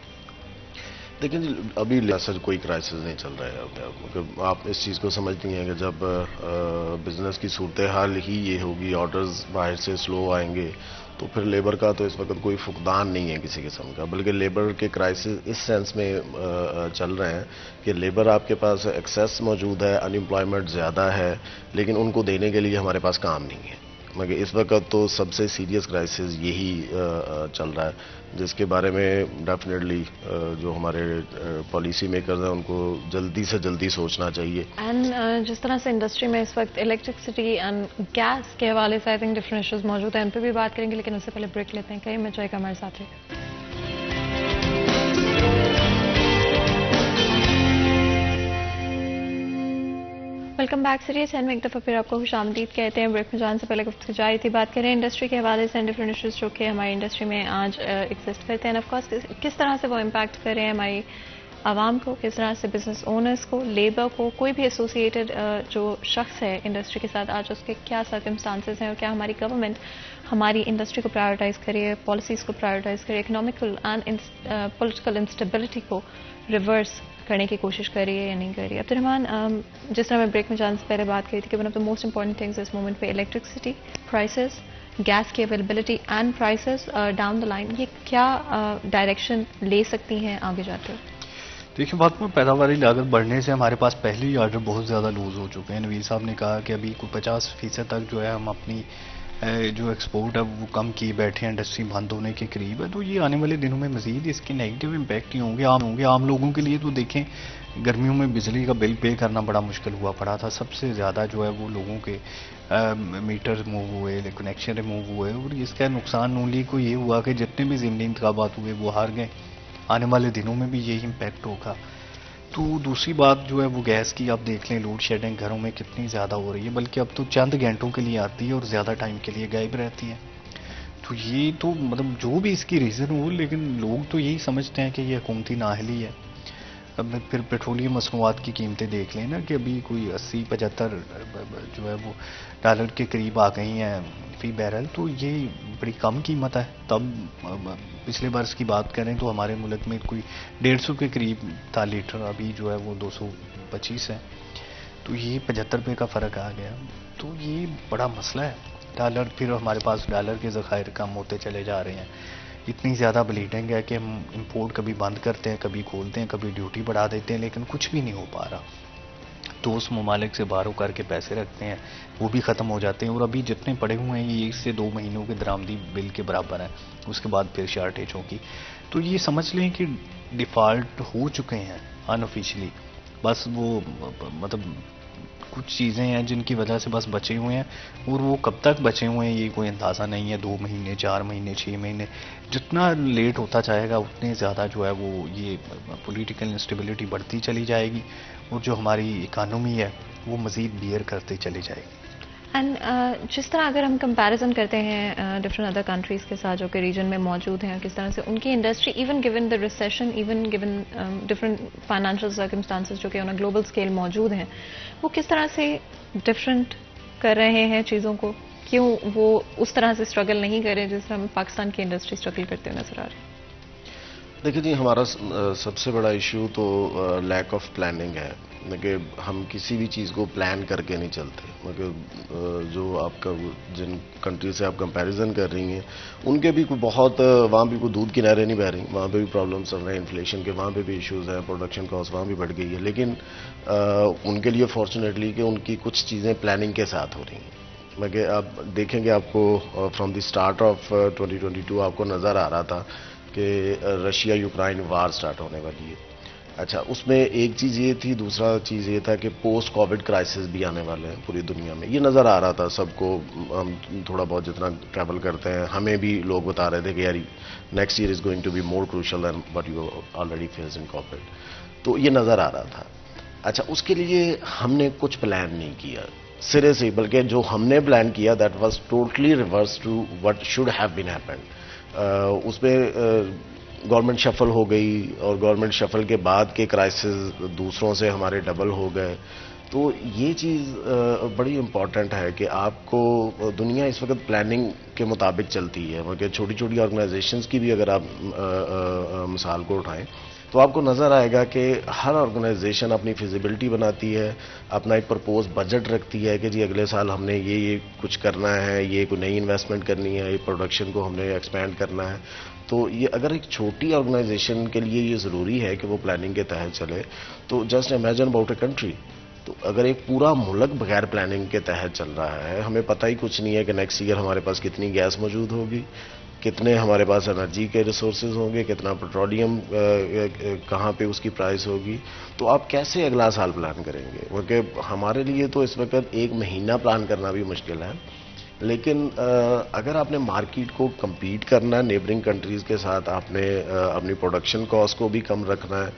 Speaker 4: دیکھیں جی، ابھی سر کوئی کرائسس نہیں چل رہا ہے. آپ اس چیز کو سمجھتی ہیں کہ جب بزنس کی صورتحال ہی یہ ہوگی، آرڈرز باہر سے سلو آئیں گے تو پھر لیبر کا تو اس وقت کوئی فقدان نہیں ہے کسی قسم کا، بلکہ لیبر کے کرائسس اس سینس میں چل رہے ہیں کہ لیبر آپ کے پاس ایکسیس موجود ہے، ان امپلائمنٹ زیادہ ہے، لیکن ان کو دینے کے لیے ہمارے پاس کام نہیں ہے. مگر اس وقت تو سب سے سیریس کرائسس یہی چل رہا ہے، جس کے بارے میں ڈیفینیٹلی جو ہمارے پالیسی میکرز ہیں ان کو جلدی سے جلدی سوچنا چاہیے.
Speaker 1: اینڈ جس طرح سے انڈسٹری میں اس وقت الیکٹرسٹی اینڈ گیس کے حوالے سے آئی تھنک ڈفرنٹ ایشوز موجود ہیں، ان پہ بھی بات کریں گے، لیکن اس سے پہلے بریک لیتے ہیں. کہیں میں چاہے ہمارے ساتھ رہے. ویلکم بیک سیریز 10 میں ایک دفعہ پھر آپ کو خوش آمدید کہتے ہیں. بریک میں جان سے پہلے گفتگو جاری تھی، بات کریں انڈسٹری کے حوالے سے ڈفرنٹ ایشوز جو کہ ہماری انڈسٹری میں آج ایگزسٹ کرتے ہیں. آف کورس کس طرح سے وہ امپیکٹ کر رہے ہیں ہماری عوام کو، کس طرح سے بزنس اونرز کو، لیبر کو، کوئی بھی ایسوسیٹڈ جو شخص ہے انڈسٹری کے ساتھ، آج اس کے کیا سرکمسٹانسز ہیں اور کیا ہماری گورنمنٹ ہماری انڈسٹری کو پرائیورٹائز کرے، پالیسیز کو پرائیورٹائز کرے، اکنامیکل اینڈ پولیٹیکل انسٹیبلٹی کو ریورس کرنے کی کوشش کر رہی ہے یا نہیں کر رہی ہے. عبد الرحمان، جس طرح میں بریک میں جانے سے پہلے بات کری تھی کہ one of the most important things اس مومنٹ پہ الیکٹرسٹی پرائسز، گیس کی availability and prices down the line, یہ کیا ڈائریکشن لے سکتی ہیں آگے جاتے ہوئے؟
Speaker 5: دیکھیں، بات میں پیداواری لاگت بڑھنے سے ہمارے پاس پہلے ہی آرڈر بہت زیادہ لوز ہو چکے ہیں. نوید صاحب نے کہا کہ ابھی کوئی 50% تک جو ہے ہم اپنی جو ایکسپورٹ ہے وہ کم کیے بیٹھے ہیں، انڈسٹری بند ہونے کے قریب ہے. تو یہ آنے والے دنوں میں مزید اس کے نیگیٹو امپیکٹ ہی ہوں گے عام لوگوں کے لیے. تو دیکھیں، گرمیوں میں بجلی کا بل پے کرنا بڑا مشکل ہوا پڑا تھا. سب سے زیادہ جو ہے وہ لوگوں کے میٹر ریموو ہوئے، کنیکشن ریموو ہوئے، اور اس کا نقصان اونلی کو یہ ہوا کہ جتنے بھی ضمنی انتخابات ہوئے وہ ہار گئے. آنے والے دنوں میں بھی یہی امپیکٹ ہوگا. تو دوسری بات جو ہے وہ گیس کی، آپ دیکھ لیں لوڈ شیڈنگ گھروں میں کتنی زیادہ ہو رہی ہے، بلکہ اب تو چند گھنٹوں کے لیے آتی ہے اور زیادہ ٹائم کے لیے غائب رہتی ہے. تو یہ تو مطلب جو بھی اس کی ریزن ہو، لیکن لوگ تو یہی سمجھتے ہیں کہ یہ حکومتی نااہلی ہے. اب پھر پیٹرولیم مصنوعات کی قیمتیں دیکھ لیں نا کہ ابھی کوئی 80-75 جو ہے وہ ڈالر کے قریب آ گئی ہیں فی بیرل. تو یہ بڑی کم قیمت ہے. تب پچھلے برس کی بات کریں تو ہمارے ملک میں کوئی 150 کے قریب تھا لیٹر، ابھی جو ہے وہ 225 ہے. تو یہ 75 روپے کا فرق آ گیا. تو یہ بڑا مسئلہ ہے. ڈالر، پھر ہمارے پاس ڈالر کے ذخائر کم ہوتے چلے جا رہے ہیں. اتنی زیادہ بلیڈنگ ہے کہ ہم امپورٹ کبھی بند کرتے ہیں، کبھی کھولتے ہیں، کبھی ڈیوٹی بڑھا دیتے ہیں، لیکن کچھ بھی نہیں ہو پا رہا. تو اس ممالک سے باہر کر کے پیسے رکھتے ہیں، وہ بھی ختم ہو جاتے ہیں. اور ابھی جتنے پڑے ہوئے ہیں یہ 1 سے 2 مہینوں کے درآمدی بل کے برابر ہیں. اس کے بعد پھر شارٹیج ہوگی. تو یہ سمجھ لیں کہ ڈیفالٹ ہو چکے ہیں انآفیشلی. بس وہ مطلب کچھ چیزیں ہیں جن کی وجہ سے بس بچے ہوئے ہیں، اور وہ کب تک بچے ہوئے ہیں یہ کوئی اندازہ نہیں ہے. 2 مہینے، 4 مہینے، 6 مہینے، جتنا لیٹ ہوتا جائے گا اتنے زیادہ جو ہے وہ یہ پولیٹیکل انسٹیبلٹی بڑھتی چلی جائے گی، اور جو ہماری اکانومی ہے وہ مزید بیئر کرتے چلی جائے گی.
Speaker 1: اینڈ جس طرح اگر ہم کمپیریزن کرتے ہیں ڈفرنٹ ادر کنٹریز کے ساتھ جو کہ ریجن میں موجود ہیں، کس طرح سے ان کی industry even given the recession, even given different financial circumstances جو کہ آن اے گلوبل اسکیل موجود ہیں، وہ کس طرح سے ڈفرنٹ کر رہے ہیں چیزوں کو؟ کیوں وہ اس طرح سے اسٹرگل نہیں کر رہے جس طرح ہم پاکستان کی انڈسٹری اسٹرگل کرتے ہوئے نظر آ رہے ہیں؟
Speaker 4: دیکھیں جی، ہمارا سب سے بڑا ایشو تو لیک آف پلاننگ ہے. کہ ہم کسی بھی چیز کو پلان کر کے نہیں چلتے. مگر جو آپ کا جن کنٹری سے آپ کمپیریزن کر رہی ہیں ان کے بھی کوئی بہت، وہاں بھی کوئی دودھ کی نہریں نہیں بہ رہی، وہاں پہ بھی پرابلمس چل رہے ہیں انفلیشن کے، وہاں پہ بھی ایشوز ہیں، پروڈکشن کاسٹ وہاں بھی بڑھ گئی ہے. لیکن ان کے لیے فارچونیٹلی کہ ان کی کچھ چیزیں پلاننگ کے ساتھ ہو رہی ہیں. مگر آپ دیکھیں گے، آپ کو فرام دی اسٹارٹ آف 2022 آپ کو نظر آ رہا تھا کہ رشیا یوکرائن وار سٹارٹ ہونے والی ہے. اچھا، اس میں ایک چیز یہ تھی، دوسرا چیز یہ تھا کہ پوسٹ کووڈ کرائسس بھی آنے والے ہیں پوری دنیا میں. یہ نظر آ رہا تھا سب کو. ہم تھوڑا بہت جتنا ٹریول کرتے ہیں ہمیں بھی لوگ بتا رہے تھے کہ یار next year is going to be more crucial than what you already face in Covid. تو یہ نظر آ رہا تھا. اچھا، اس کے لیے ہم نے کچھ پلان نہیں کیا سرے سے، بلکہ جو ہم نے پلان کیا that was totally reverse to what should have been happened. اس میں گورنمنٹ شفل ہو گئی، اور گورنمنٹ شفل کے بعد کے کرائسس دوسروں سے ہمارے ڈبل ہو گئے. تو یہ چیز بڑی امپورٹنٹ ہے کہ آپ کو، دنیا اس وقت پلاننگ کے مطابق چلتی ہے. مگر چھوٹی چھوٹی آرگنائزیشنز کی بھی اگر آپ مثال کو اٹھائیں تو آپ کو نظر آئے گا کہ ہر آرگنائزیشن اپنی فیزیبلٹی بناتی ہے، اپنا ایک پرپوز بجٹ رکھتی ہے کہ جی اگلے سال ہم نے یہ کچھ کرنا ہے، یہ کوئی نئی انویسٹمنٹ کرنی ہے، یہ پروڈکشن کو ہم نے ایکسپینڈ کرنا ہے. تو یہ اگر ایک چھوٹی آرگنائزیشن کے لیے یہ ضروری ہے کہ وہ پلاننگ کے تحت چلے، تو just imagine about a country تو اگر ایک پورا ملک بغیر پلاننگ کے تحت چل رہا ہے, ہمیں پتہ ہی کچھ نہیں ہے کہ نیکسٹ ایئر ہمارے پاس کتنی گیس موجود ہوگی, کتنے ہمارے پاس انرجی کے ریسورسز ہوں گے, کتنا پیٹرولیم کہاں پہ اس کی پرائس ہوگی, تو آپ کیسے اگلا سال پلان کریں گے؟ کیونکہ ہمارے لیے تو اس وقت ایک مہینہ پلان کرنا بھی مشکل ہے. لیکن اگر آپ نے مارکیٹ کو کمپیٹ کرنا ہے نیبرنگ کنٹریز کے ساتھ, آپ نے اپنی پروڈکشن کاسٹ کو بھی کم رکھنا ہے,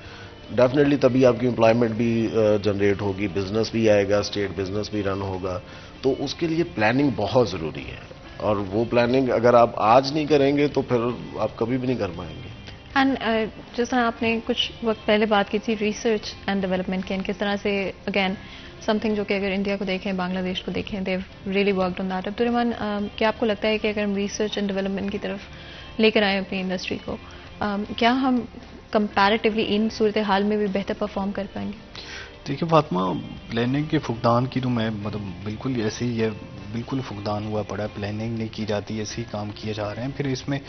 Speaker 4: ڈیفینیٹلی تبھی آپ کی امپلائمنٹ بھی جنریٹ ہوگی, بزنس بھی آئے گا, اسٹیٹ بزنس بھی رن ہوگا. تو اس کے لیے پلاننگ بہت ضروری ہے, اور وہ پلاننگ اگر آپ آج نہیں کریں گے تو پھر آپ کبھی بھی نہیں کر پائیں گے.
Speaker 1: اینڈ جس طرح آپ نے کچھ وقت پہلے بات کی تھی ریسرچ اینڈ ڈیولپمنٹ کی, کس طرح سے اگین سم تھنگ جو کہ اگر انڈیا کو دیکھیں, بنگلہ دیش کو دیکھیں, they really worked on that. Abdul Rahman, کیا آپ کو لگتا ہے کہ اگر ہم ریسرچ اینڈ ڈیولپمنٹ کی طرف لے کر آئیں اپنی انڈسٹری کو, کیا ہم کمپیریٹیولی ان صورتحال میں بھی بہتر پرفارم کر پائیں گے؟
Speaker 5: دیکھیے فاطمہ, پلاننگ کے فقدان کی تو میں بالکل ایسے ہی ہے, بالکل فقدان ہوا پڑا ہے, پلاننگ نہیں کی جاتی, ایسے ہی کام کیے جا رہے ہیں. پھر اس میں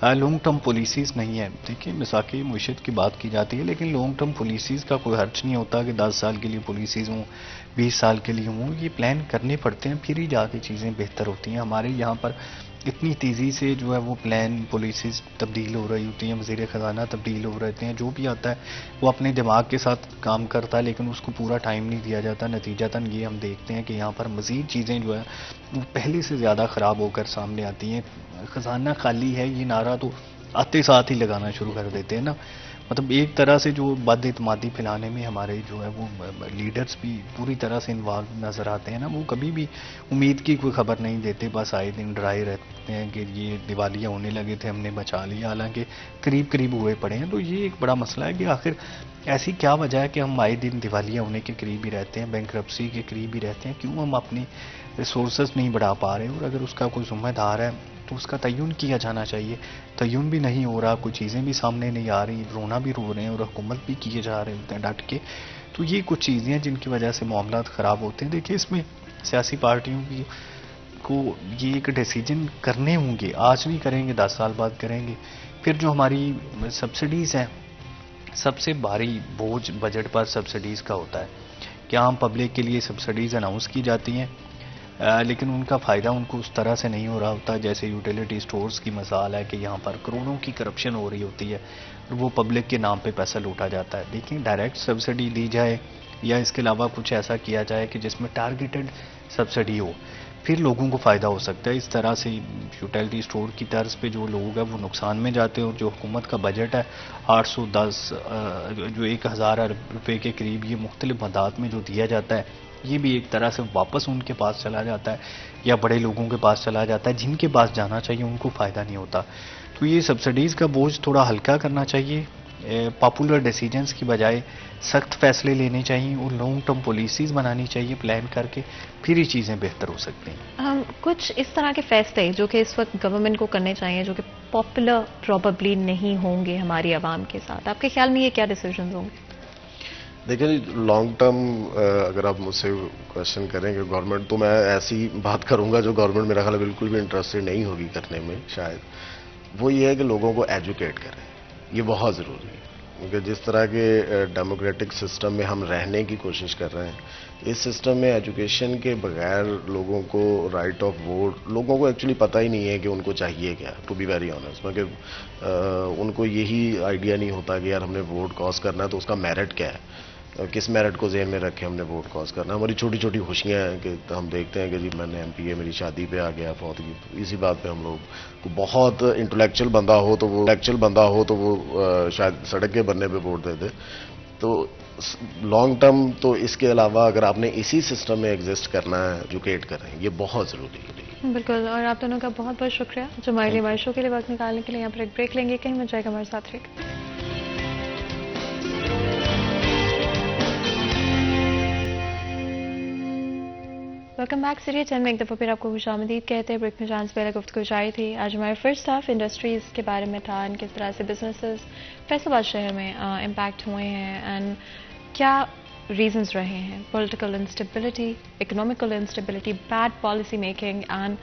Speaker 5: لانگ ٹرم پالیسیز نہیں ہے. دیکھیے مساق معیشت کی بات کی جاتی ہے, لیکن لانگ ٹرم پالیسیز کا کوئی حرج نہیں ہوتا کہ 10 سال کے لیے پالیسیز ہوں, 20 سال کے لیے ہوں. یہ پلان کرنے پڑتے ہیں, پھر ہی جا کے چیزیں بہتر ہوتی ہیں. ہمارے یہاں پر اتنی تیزی سے جو ہے وہ پلان پالیسیز تبدیل ہو رہی ہوتی ہیں, وزیر خزانہ تبدیل ہو رہتے ہیں, جو بھی آتا ہے وہ اپنے دماغ کے ساتھ کام کرتا ہے, لیکن اس کو پورا ٹائم نہیں دیا جاتا. نتیجتاً یہ ہم دیکھتے ہیں کہ یہاں پر مزید چیزیں جو ہے وہ پہلے سے زیادہ خراب ہو کر سامنے آتی ہیں. خزانہ خالی ہے یہ نعرہ تو آتے ساتھ ہی لگانا شروع کر دیتے ہیں نا. مطلب ایک طرح سے جو بد اعتمادی پھیلانے میں ہمارے جو ہے وہ لیڈرز بھی پوری طرح سے انوالو نظر آتے ہیں نا. وہ کبھی بھی امید کی کوئی خبر نہیں دیتے, بس آئے دن ڈرائے رہتے ہیں کہ یہ دیوالیہ ہونے لگے تھے, ہم نے بچا لیا, حالانکہ قریب قریب ہوئے پڑے ہیں. تو یہ ایک بڑا مسئلہ ہے کہ آخر ایسی کیا وجہ ہے کہ ہم آئے دن دیوالیہ ہونے کے قریب ہی رہتے ہیں, بینکرپسی کے قریب ہی رہتے ہیں. کیوں ہم اپنی ریسورسز نہیں بڑھا پا رہے؟ اور اگر اس کا کوئی ذمہ دار ہے تو اس کا تعین کیا جانا چاہیے. تعین بھی نہیں ہو رہا, کچھ چیزیں بھی سامنے نہیں آ رہی, رونا بھی رو رہے ہیں, اور حکومت بھی کیے جا رہے ہوتے ہیں ڈٹ کے. تو یہ کچھ چیزیں ہیں جن کی وجہ سے معاملات خراب ہوتے ہیں. دیکھیے اس میں سیاسی پارٹیوں کی کو یہ ایک ڈیسیجن کرنے ہوں گے, آج نہیں کریں گے 10 سال بعد کریں گے. پھر جو ہماری سبسڈیز ہیں, سب سے بھاری بوجھ بجٹ پر سبسڈیز کا ہوتا ہے. کیا ہم پبلک کے لیے سبسڈیز اناؤنس کی جاتی ہیں, لیکن ان کا فائدہ ان کو اس طرح سے نہیں ہو رہا ہوتا. جیسے یوٹیلیٹی سٹورز کی مثال ہے کہ یہاں پر کروڑوں کی کرپشن ہو رہی ہوتی ہے, وہ پبلک کے نام پہ پیسہ لوٹا جاتا ہے. دیکھیں ڈائریکٹ سبسڈی دی جائے یا اس کے علاوہ کچھ ایسا کیا جائے کہ جس میں ٹارگیٹڈ سبسڈی ہو, پھر لوگوں کو فائدہ ہو سکتا ہے. اس طرح سے یوٹیلیٹی سٹور کی طرز پہ جو لوگ ہیں وہ نقصان میں جاتے ہیں, اور جو حکومت کا بجٹ ہے 810 جو 1000 ارب روپے کے قریب یہ مختلف مدات میں جو دیا جاتا ہے, یہ بھی ایک طرح سے واپس ان کے پاس چلا جاتا ہے یا بڑے لوگوں کے پاس چلا جاتا ہے. جن کے پاس جانا چاہیے ان کو فائدہ نہیں ہوتا. تو یہ سبسڈیز کا بوجھ تھوڑا ہلکا کرنا چاہیے, پاپولر ڈیسیجنز کی بجائے سخت فیصلے لینے چاہیے, اور لانگ ٹرم پالیسیز بنانی چاہیے پلان کر کے, پھر یہ چیزیں بہتر ہو سکتی ہیں.
Speaker 1: کچھ اس طرح کے فیصلے جو کہ اس وقت گورنمنٹ کو کرنے چاہیے, جو کہ پاپولر پروبیبلی نہیں ہوں گے ہماری عوام کے ساتھ, آپ کے خیال میں یہ کیا ڈیسیجنز ہوں گے؟
Speaker 4: دیکھیں لانگ ٹرم اگر آپ مجھ سے کوشچن کریں کہ گورنمنٹ, تو میں ایسی بات کروں گا جو گورنمنٹ میرا خیال بالکل بھی انٹرسٹڈ نہیں ہوگی کرنے میں شاید. وہ یہ ہے کہ لوگوں کو ایجوکیٹ کریں, یہ بہت ضروری ہے. کیونکہ جس طرح کے ڈیموکریٹک سسٹم میں ہم رہنے کی کوشش کر رہے ہیں, اس سسٹم میں ایجوکیشن کے بغیر لوگوں کو رائٹ آف ووٹ, لوگوں کو ایکچولی پتہ ہی نہیں ہے کہ ان کو چاہیے کیا, ٹو بی ویری آنیسٹ. مگر ان کو یہی آئیڈیا نہیں ہوتا کہ یار ہم نے ووٹ کاسٹ کرنا ہے تو اس کا میرٹ کیا ہے, کس میرٹ کو ذہن میں رکھے ہم نے ووٹ کاسٹ کرنا. ہماری چھوٹی چھوٹی خوشیاں ہیں کہ ہم دیکھتے ہیں کہ جی میں نے ایم پی اے میری شادی پہ آ گیا, فوت کی, اسی بات پہ ہم لوگ کو بہت انٹلیکچوئل بندہ ہو تو وہ شاید سڑک کے بننے پہ ووٹ دے دے. تو لانگ ٹرم تو اس کے علاوہ اگر آپ نے اسی سسٹم میں ایگزسٹ کرنا ہے, ایجوکیٹ کریں, یہ بہت ضروری ہے.
Speaker 1: بالکل, اور آپ دونوں کا بہت بہت شکریہ جو ہمارے لیے ہمارے شو کے لیے وقت نکالنے کے لیے. یہاں پر ایک بریک لیں گے, کہیں مت جائے گا, ہمارے ساتھ رہے گا. Welcome back. سیریز 10 میں ایک دفعہ پھر آپ کو خوش آمدید کہتے ہیں. بریک میں جان سے پہلے گفتگو جاری تھی. آج ہمارے فرسٹ ہاف انڈسٹریز کے بارے میں تھا, ان کس طرح سے بزنسز فیصل آباد شہر میں امپیکٹ ہوئے ہیں, اینڈ کیا ریزنز رہے ہیں. Political instability, economical instability, bad policy making and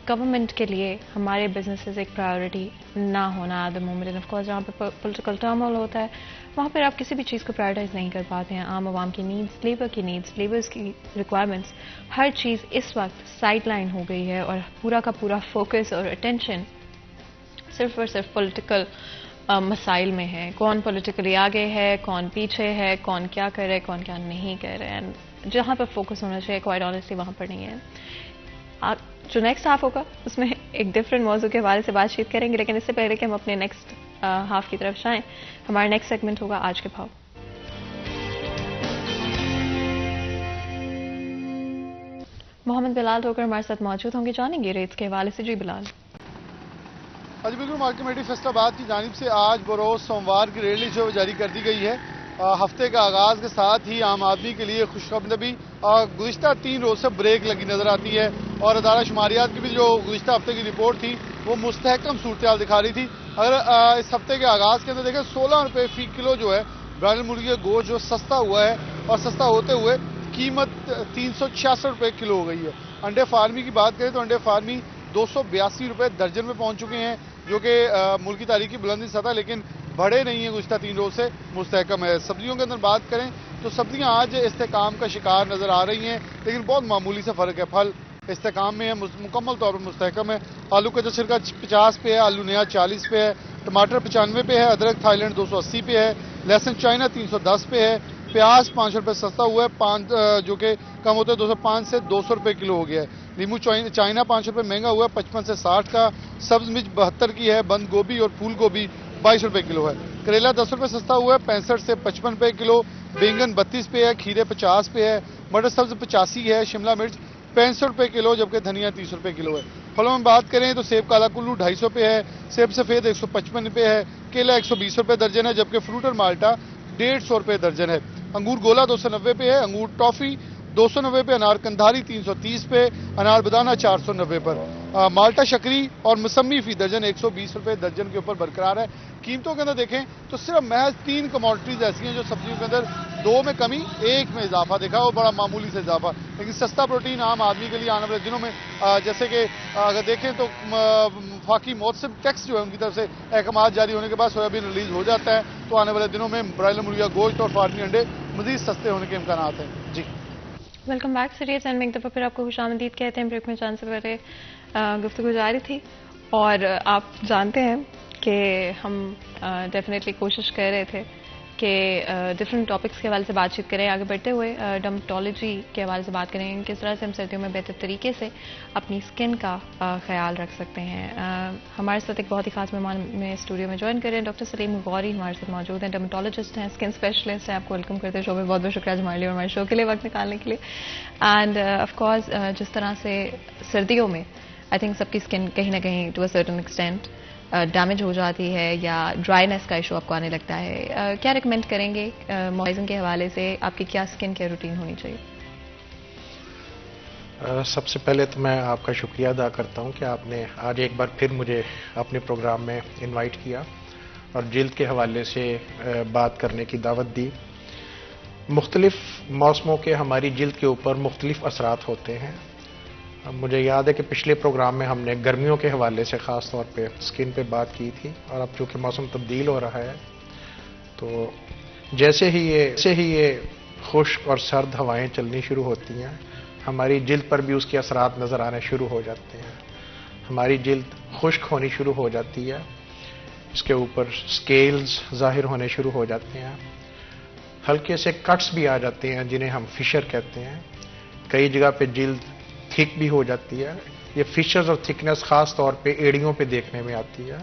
Speaker 1: government کے لیے ہمارے بزنسز ایک پرائیورٹی نہ ہونا at the moment. And of course جہاں پہ پولیٹیکل ٹرمول ہوتا ہے وہاں پر آپ کسی بھی چیز کو پرائیورٹائز نہیں کر پاتے ہیں. عام عوام کی نیڈس, لیبر کی نیڈس, لیبرز کی ریکوائرمنٹس, ہر چیز اس وقت سائڈ لائن ہو گئی ہے اور پورا کا پورا فوکس اور اٹینشن صرف اور صرف پولیٹیکل مسائل میں ہے. کون پولیٹیکلی آگے ہے, کون پیچھے ہے, کون کیا کر رہے, کون کیا نہیں کر رہے. اینڈ جہاں پر فوکس ہونا چاہیے کوائٹ آنیسٹلی وہاں پر نہیں ہے. جو نیکسٹ ہاف ہوگا اس میں ایک ڈفرینٹ موضوع کے حوالے سے بات چیت کریں گے, لیکن اس سے پہلے کہ ہم اپنے نیکسٹ ہاف کی طرف جائیں, ہمارا نیکسٹ سیگمنٹ ہوگا آج کے بھاؤ. محمد بلال ٹوکر ہمارے ساتھ موجود ہوں گے, جانیں گے ریٹس کے حوالے سے. جی بلال.
Speaker 7: جی بالکل, مارکیٹ کمیٹی فیصلہ آباد کی جانب سے آج بروز سوموار کی ریٹ لسٹ جو جاری کر دی گئی ہے. ہفتے کا آغاز کے ساتھ ہی عام آدمی کے لیے خوشخبری گزشتہ 3 روز سے بریک لگی نظر آتی ہے, اور ادارہ شماریات کی بھی جو گزشتہ ہفتے کی رپورٹ تھی وہ مستحکم صورتحال دکھا رہی تھی. اگر اس ہفتے کے آغاز کے اندر دیکھیں 16 روپے فی کلو جو ہے برائڈل مرغی کا گوشت جو سستا ہوا ہے, اور سستا ہوتے ہوئے قیمت 366 روپے کلو ہو گئی ہے. انڈے فارمی کی بات کریں تو انڈے فارمی 282 روپے درجن میں پہنچ چکے ہیں, جو کہ ملک کی تاریخی بلندی سطح لیکن بڑھے نہیں ہیں گزشتہ 3 روز سے, مستحکم ہے. سبزیوں کے اندر بات کریں تو سبزیاں آج استحکام کا شکار نظر آ رہی ہیں, لیکن بہت معمولی سے فرق ہے. پھل استحکام میں ہے, مکمل طور پر مستحکم ہے. آلو کا چھلکا 50 پہ ہے, آلو نیا 40 پہ ہے, ٹماٹر 95 پہ ہے, ادرک تھائی لینڈ 280 پہ ہے, لہسن چائنا 310 پہ ہے, پیاز 5 روپے سستا ہوا ہے, جو کہ کم ہوتا ہے 205 سے 200 روپے کلو ہو گیا ہے. لیمو چائنا 5 روپے مہنگا ہوا ہے 55 سے 60 کا, سبز مرچ 72 کی ہے, بند گوبھی اور پھول گوبھی 22 روپے کلو ہے. کریلا 10 روپے سستا ہوا ہے 65 سے 55 روپے کلو, بینگن 32 پہ ہے, کھیرے 50 پہ ہے, مٹر سبز 85 ہے, شملہ مرچ 65 روپے کلو, جبکہ دھنیا 30 روپے کلو ہے. پھلوں میں بات کریں تو سیب کالا کلو 250 پہ ہے, سیب سفید 155 پہ ہے, کیلا 120 روپے درجن ہے, جبکہ فروٹ اور مالٹا 150 روپے درجن ہے. انگور گولا 290 پہ ہے, انگور ٹافی 290 پہ, انار کندھاری 330 پہ, انار بدانا 490 پر. مالٹا شکری اور موسمی فی درجن 120 روپے درجن کے اوپر برقرار ہے. قیمتوں کے اندر دیکھیں تو صرف محض 3 کموڈٹیز ایسی ہیں جو سبزیوں کے اندر 2 میں کمی 1 میں اضافہ دیکھا, وہ بڑا معمولی سے اضافہ, لیکن سستا پروٹین عام آدمی کے لیے آنے والے دنوں میں جیسے کہ اگر دیکھیں تو وفاقی موسم ٹیکس جو ہے ان کی طرف سے احکامات جاری ہونے کے بعد سویابین ریلیز ہو جاتا ہے, تو آنے والے دنوں میں برائیلر مرغی کا گوشت اور فارمی انڈے مزید سستے ہونے کے امکانات ہیں. جی
Speaker 1: ویلکم بیک سیریز اینڈ میں ایک دفعہ پھر آپ کو خوش آمدید کہتے ہیں. بریک میں جان سے پہلے گفتگو جاری تھی, اور آپ جانتے ہیں کہ ہم ڈیفینیٹلی کوشش کر رہے تھے کہ ڈفرینٹ ٹاپکس کے حوالے سے بات چیت کریں. آگے بڑھتے ہوئے ڈرمٹالوجی کے حوالے سے بات کریں, کس طرح سے ہم سردیوں میں بہتر طریقے سے اپنی اسکن کا خیال رکھ سکتے ہیں. ہمارے ساتھ ایک بہت ہی خاص مہمان میں اسٹوڈیو میں جوائن کریں, ڈاکٹر سلیم غوری ہمارے ساتھ موجود ہیں, ڈرمٹالوجسٹ ہیں, اسکن اسپیشلسٹ ہیں. آپ کو ویلکم کرتے ہیں شو میں, بہت بہت شکریہ ہمارے لیے اور ہمارے شو کے لیے وقت نکالنے کے لیے. اینڈ آف کورس جس طرح سے سردیوں میں آئی تھنک سب کی اسکن کہیں نہ کہیں to a certain extent damage ہو جاتی ہے یا ڈرائینس کا ایشو آپ کو آنے لگتا ہے. کیا ریکمینڈ کریں گے موائزنگ کے حوالے سے, آپ کی کیا اسکن کیئر روٹین ہونی چاہیے؟
Speaker 8: سب سے پہلے تو میں آپ کا شکریہ ادا کرتا ہوں کہ آپ نے آج ایک بار پھر مجھے اپنے پروگرام میں انوائٹ کیا اور جلد کے حوالے سے بات کرنے کی دعوت دی. مختلف موسموں کے ہماری جلد کے اوپر مختلف اثرات ہوتے ہیں. مجھے یاد ہے کہ پچھلے پروگرام میں ہم نے گرمیوں کے حوالے سے خاص طور پہ اسکن پہ بات کی تھی, اور اب چونکہ موسم تبدیل ہو رہا ہے تو جیسے ہی یہ خشک اور سرد ہوائیں چلنی شروع ہوتی ہیں ہماری جلد پر بھی اس کے اثرات نظر آنے شروع ہو جاتے ہیں. ہماری جلد خشک ہونی شروع ہو جاتی ہے, اس کے اوپر سکیلز ظاہر ہونے شروع ہو جاتے ہیں, ہلکے سے کٹس بھی آ جاتے ہیں جنہیں ہم فشر کہتے ہیں. کئی جگہ پہ جلد تھک بھی ہو جاتی ہے. یہ فشرز اور تھکنس خاص طور پہ ایڑیوں پہ دیکھنے میں آتی ہے.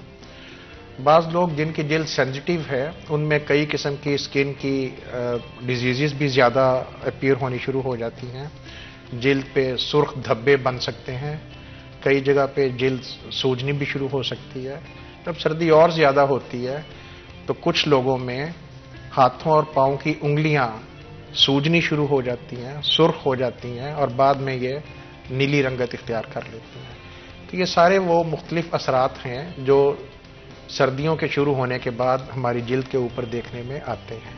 Speaker 8: بعض لوگ جن کی جلد سینسٹیو ہے ان میں کئی قسم کی اسکن کی ڈیزیزز بھی زیادہ اپیئر ہونی شروع ہو جاتی ہیں. جلد پہ سرخ دھبے بن سکتے ہیں, کئی جگہ پہ جلد سوجنی بھی شروع ہو سکتی ہے. جب سردی اور زیادہ ہوتی ہے تو کچھ لوگوں میں ہاتھوں اور پاؤں کی انگلیاں سوجنی شروع ہو جاتی ہیں, سرخ ہو جاتی ہیں, اور بعد میں یہ نیلی رنگت اختیار کر لیتی ہیں. تو یہ سارے وہ مختلف اثرات ہیں جو سردیوں کے شروع ہونے کے بعد ہماری جلد کے اوپر دیکھنے میں آتے ہیں.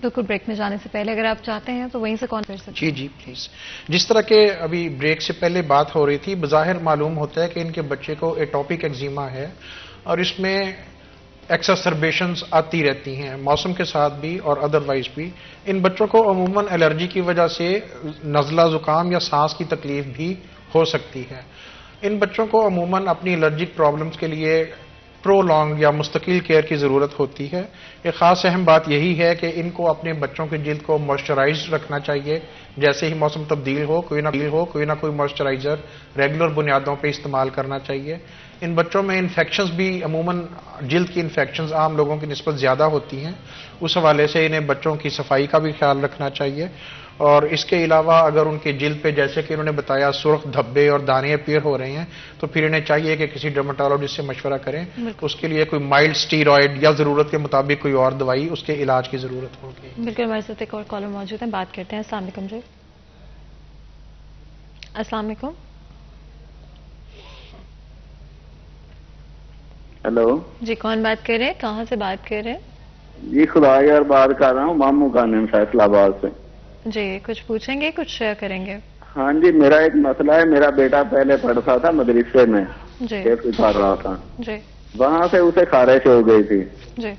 Speaker 1: بالکل بریک میں جانے سے پہلے, اگر آپ چاہتے ہیں تو وہیں سے کال کر سکتے ہیں.
Speaker 8: جی پلیز. جس طرح کے ابھی بریک سے پہلے بات ہو رہی تھی, بظاہر معلوم ہوتا ہے کہ ان کے بچے کو ایٹوپک ایگزیما ہے اور اس میں ایکساسربیشنز آتی رہتی ہیں موسم کے ساتھ بھی اور ادروائز بھی. ان بچوں کو عموماً الرجی کی وجہ سے نزلہ زکام یا سانس کی تکلیف بھی ہو سکتی ہے. ان بچوں کو عموماً اپنی الرجک پرابلمز کے لیے پرولونگ یا مستقل کیئر کی ضرورت ہوتی ہے. ایک خاص اہم بات یہی ہے کہ ان کو اپنے بچوں کی جلد کو موئسچرائز رکھنا چاہیے. جیسے ہی موسم تبدیل ہو کوئی نہ کوئی موئسچرائزر ریگولر بنیادوں پہ استعمال کرنا چاہیے. ان بچوں میں انفیکشنز بھی عموماً جلد کی انفیکشنز عام لوگوں کی نسبت زیادہ ہوتی ہیں, اس حوالے سے انہیں بچوں کی صفائی کا بھی خیال رکھنا چاہیے. اور اس کے علاوہ اگر ان کی جلد پہ جیسے کہ انہوں نے بتایا سرخ دھبے اور دانے اپیئر ہو رہے ہیں تو پھر انہیں چاہیے کہ کسی ڈرماٹولوجسٹ سے مشورہ کریں. اس کے لیے کوئی مائلڈ سٹیرائڈ یا ضرورت کے مطابق کوئی اور دوائی اس کے علاج کی ضرورت ہوگی.
Speaker 1: بالکل, ہمارے ساتھ ایک اور کالر موجود ہیں, بات کرتے ہیں. السلام علیکم جی. السلام علیکم.
Speaker 6: ہیلو
Speaker 1: جی کون بات کر رہے ہیں, کہاں سے بات کر رہے ہیں؟
Speaker 6: جی خدا یار بات کر رہا ہوں ماموں کا نام فیصلہ آباد سے.
Speaker 1: جی کچھ پوچھیں گے, کچھ شیئر کریں گے؟
Speaker 6: ہاں جی, میرا ایک مسئلہ ہے. میرا بیٹا پہلے پڑھتا تھا مدرسے میں,
Speaker 1: جی
Speaker 6: پڑھ رہا تھا,
Speaker 1: جی
Speaker 6: وہاں سے اسے خارش ہو گئی تھی
Speaker 1: جی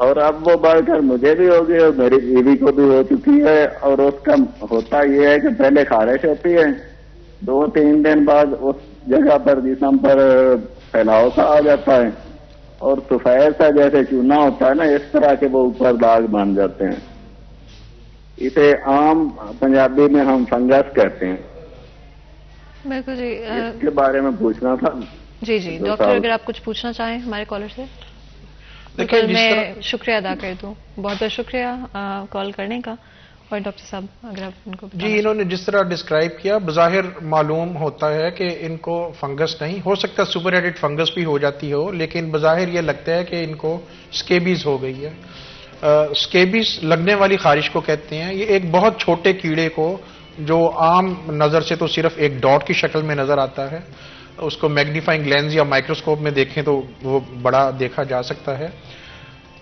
Speaker 6: اور اب وہ بڑھ کر مجھے بھی ہو گئی اور میری بیوی کو بھی ہو چکی ہے. اور اس کا ہوتا یہ ہے کہ پہلے خارش ہوتی ہے, 2-3 دن بعد اس جگہ پر جسم پر پھیلاؤ سا آ جاتا ہے اور سفید سا جیسے چونا ہوتا ہے نا, اس طرح کے وہ اوپر داغ بن جاتے ہیں. اسے عام پنجابی میں ہم فنگس کہتے ہیں.
Speaker 1: بالکل جی,
Speaker 6: اس کے بارے میں پوچھنا تھا.
Speaker 1: جی ڈاکٹر اگر آپ کچھ پوچھنا چاہیں ہمارے کالر سے. بالکل, میں شکریہ ادا کر دوں, بہت بہت شکریہ کال کرنے کا. اور ڈاکٹر صاحب اگر آپ ان کو
Speaker 8: جی, انہوں نے جس طرح ڈسکرائب کیا بظاہر معلوم ہوتا ہے کہ ان کو فنگس نہیں ہو سکتا, سپر ایڈڈ فنگس بھی ہو جاتی ہو, لیکن بظاہر یہ لگتا ہے کہ ان کو سکیبیز ہو گئی ہے. سکیبیز لگنے والی خارش کو کہتے ہیں. یہ ایک بہت چھوٹے کیڑے کو جو عام نظر سے تو صرف ایک ڈاٹ کی شکل میں نظر آتا ہے, اس کو میگنیفائنگ لینز یا مائکروسکوپ میں دیکھیں تو وہ بڑا دیکھا جا سکتا ہے.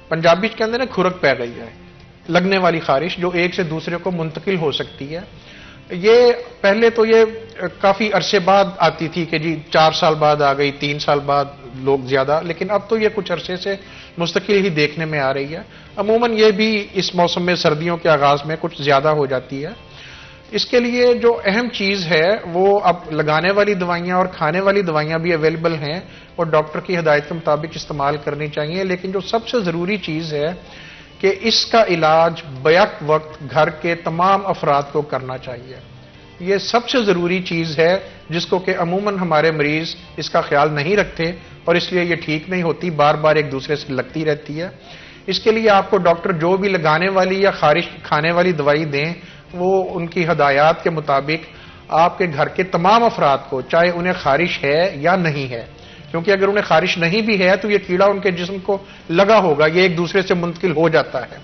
Speaker 8: پنجابی کے اندر کھرک پہ گئی ہے, لگنے والی خارش جو ایک سے دوسرے کو منتقل ہو سکتی ہے. یہ پہلے تو یہ کافی عرصے بعد آتی تھی کہ جی 4 سال بعد آ گئی, 3 سال بعد لوگ زیادہ, لیکن اب تو یہ کچھ عرصے سے مستقل ہی دیکھنے میں آ رہی ہے. عموماً یہ بھی اس موسم میں سردیوں کے آغاز میں کچھ زیادہ ہو جاتی ہے. اس کے لیے جو اہم چیز ہے وہ اب لگانے والی دوائیاں اور کھانے والی دوائیاں بھی اویلیبل ہیں اور ڈاکٹر کی ہدایت کے مطابق استعمال کرنی چاہیے. لیکن جو سب سے ضروری چیز ہے کہ اس کا علاج بیک وقت گھر کے تمام افراد کو کرنا چاہیے. یہ سب سے ضروری چیز ہے جس کو کہ عموماً ہمارے مریض اس کا خیال نہیں رکھتے اور اس لیے یہ ٹھیک نہیں ہوتی, بار بار ایک دوسرے سے لگتی رہتی ہے. اس کے لیے آپ کو ڈاکٹر جو بھی لگانے والی یا خارش کھانے والی دوائی دیں وہ ان کی ہدایات کے مطابق آپ کے گھر کے تمام افراد کو, چاہے انہیں خارش ہے یا نہیں ہے, کیونکہ اگر انہیں خارش نہیں بھی ہے تو یہ کیڑا ان کے جسم کو لگا ہوگا, یہ ایک دوسرے سے منتقل ہو جاتا ہے.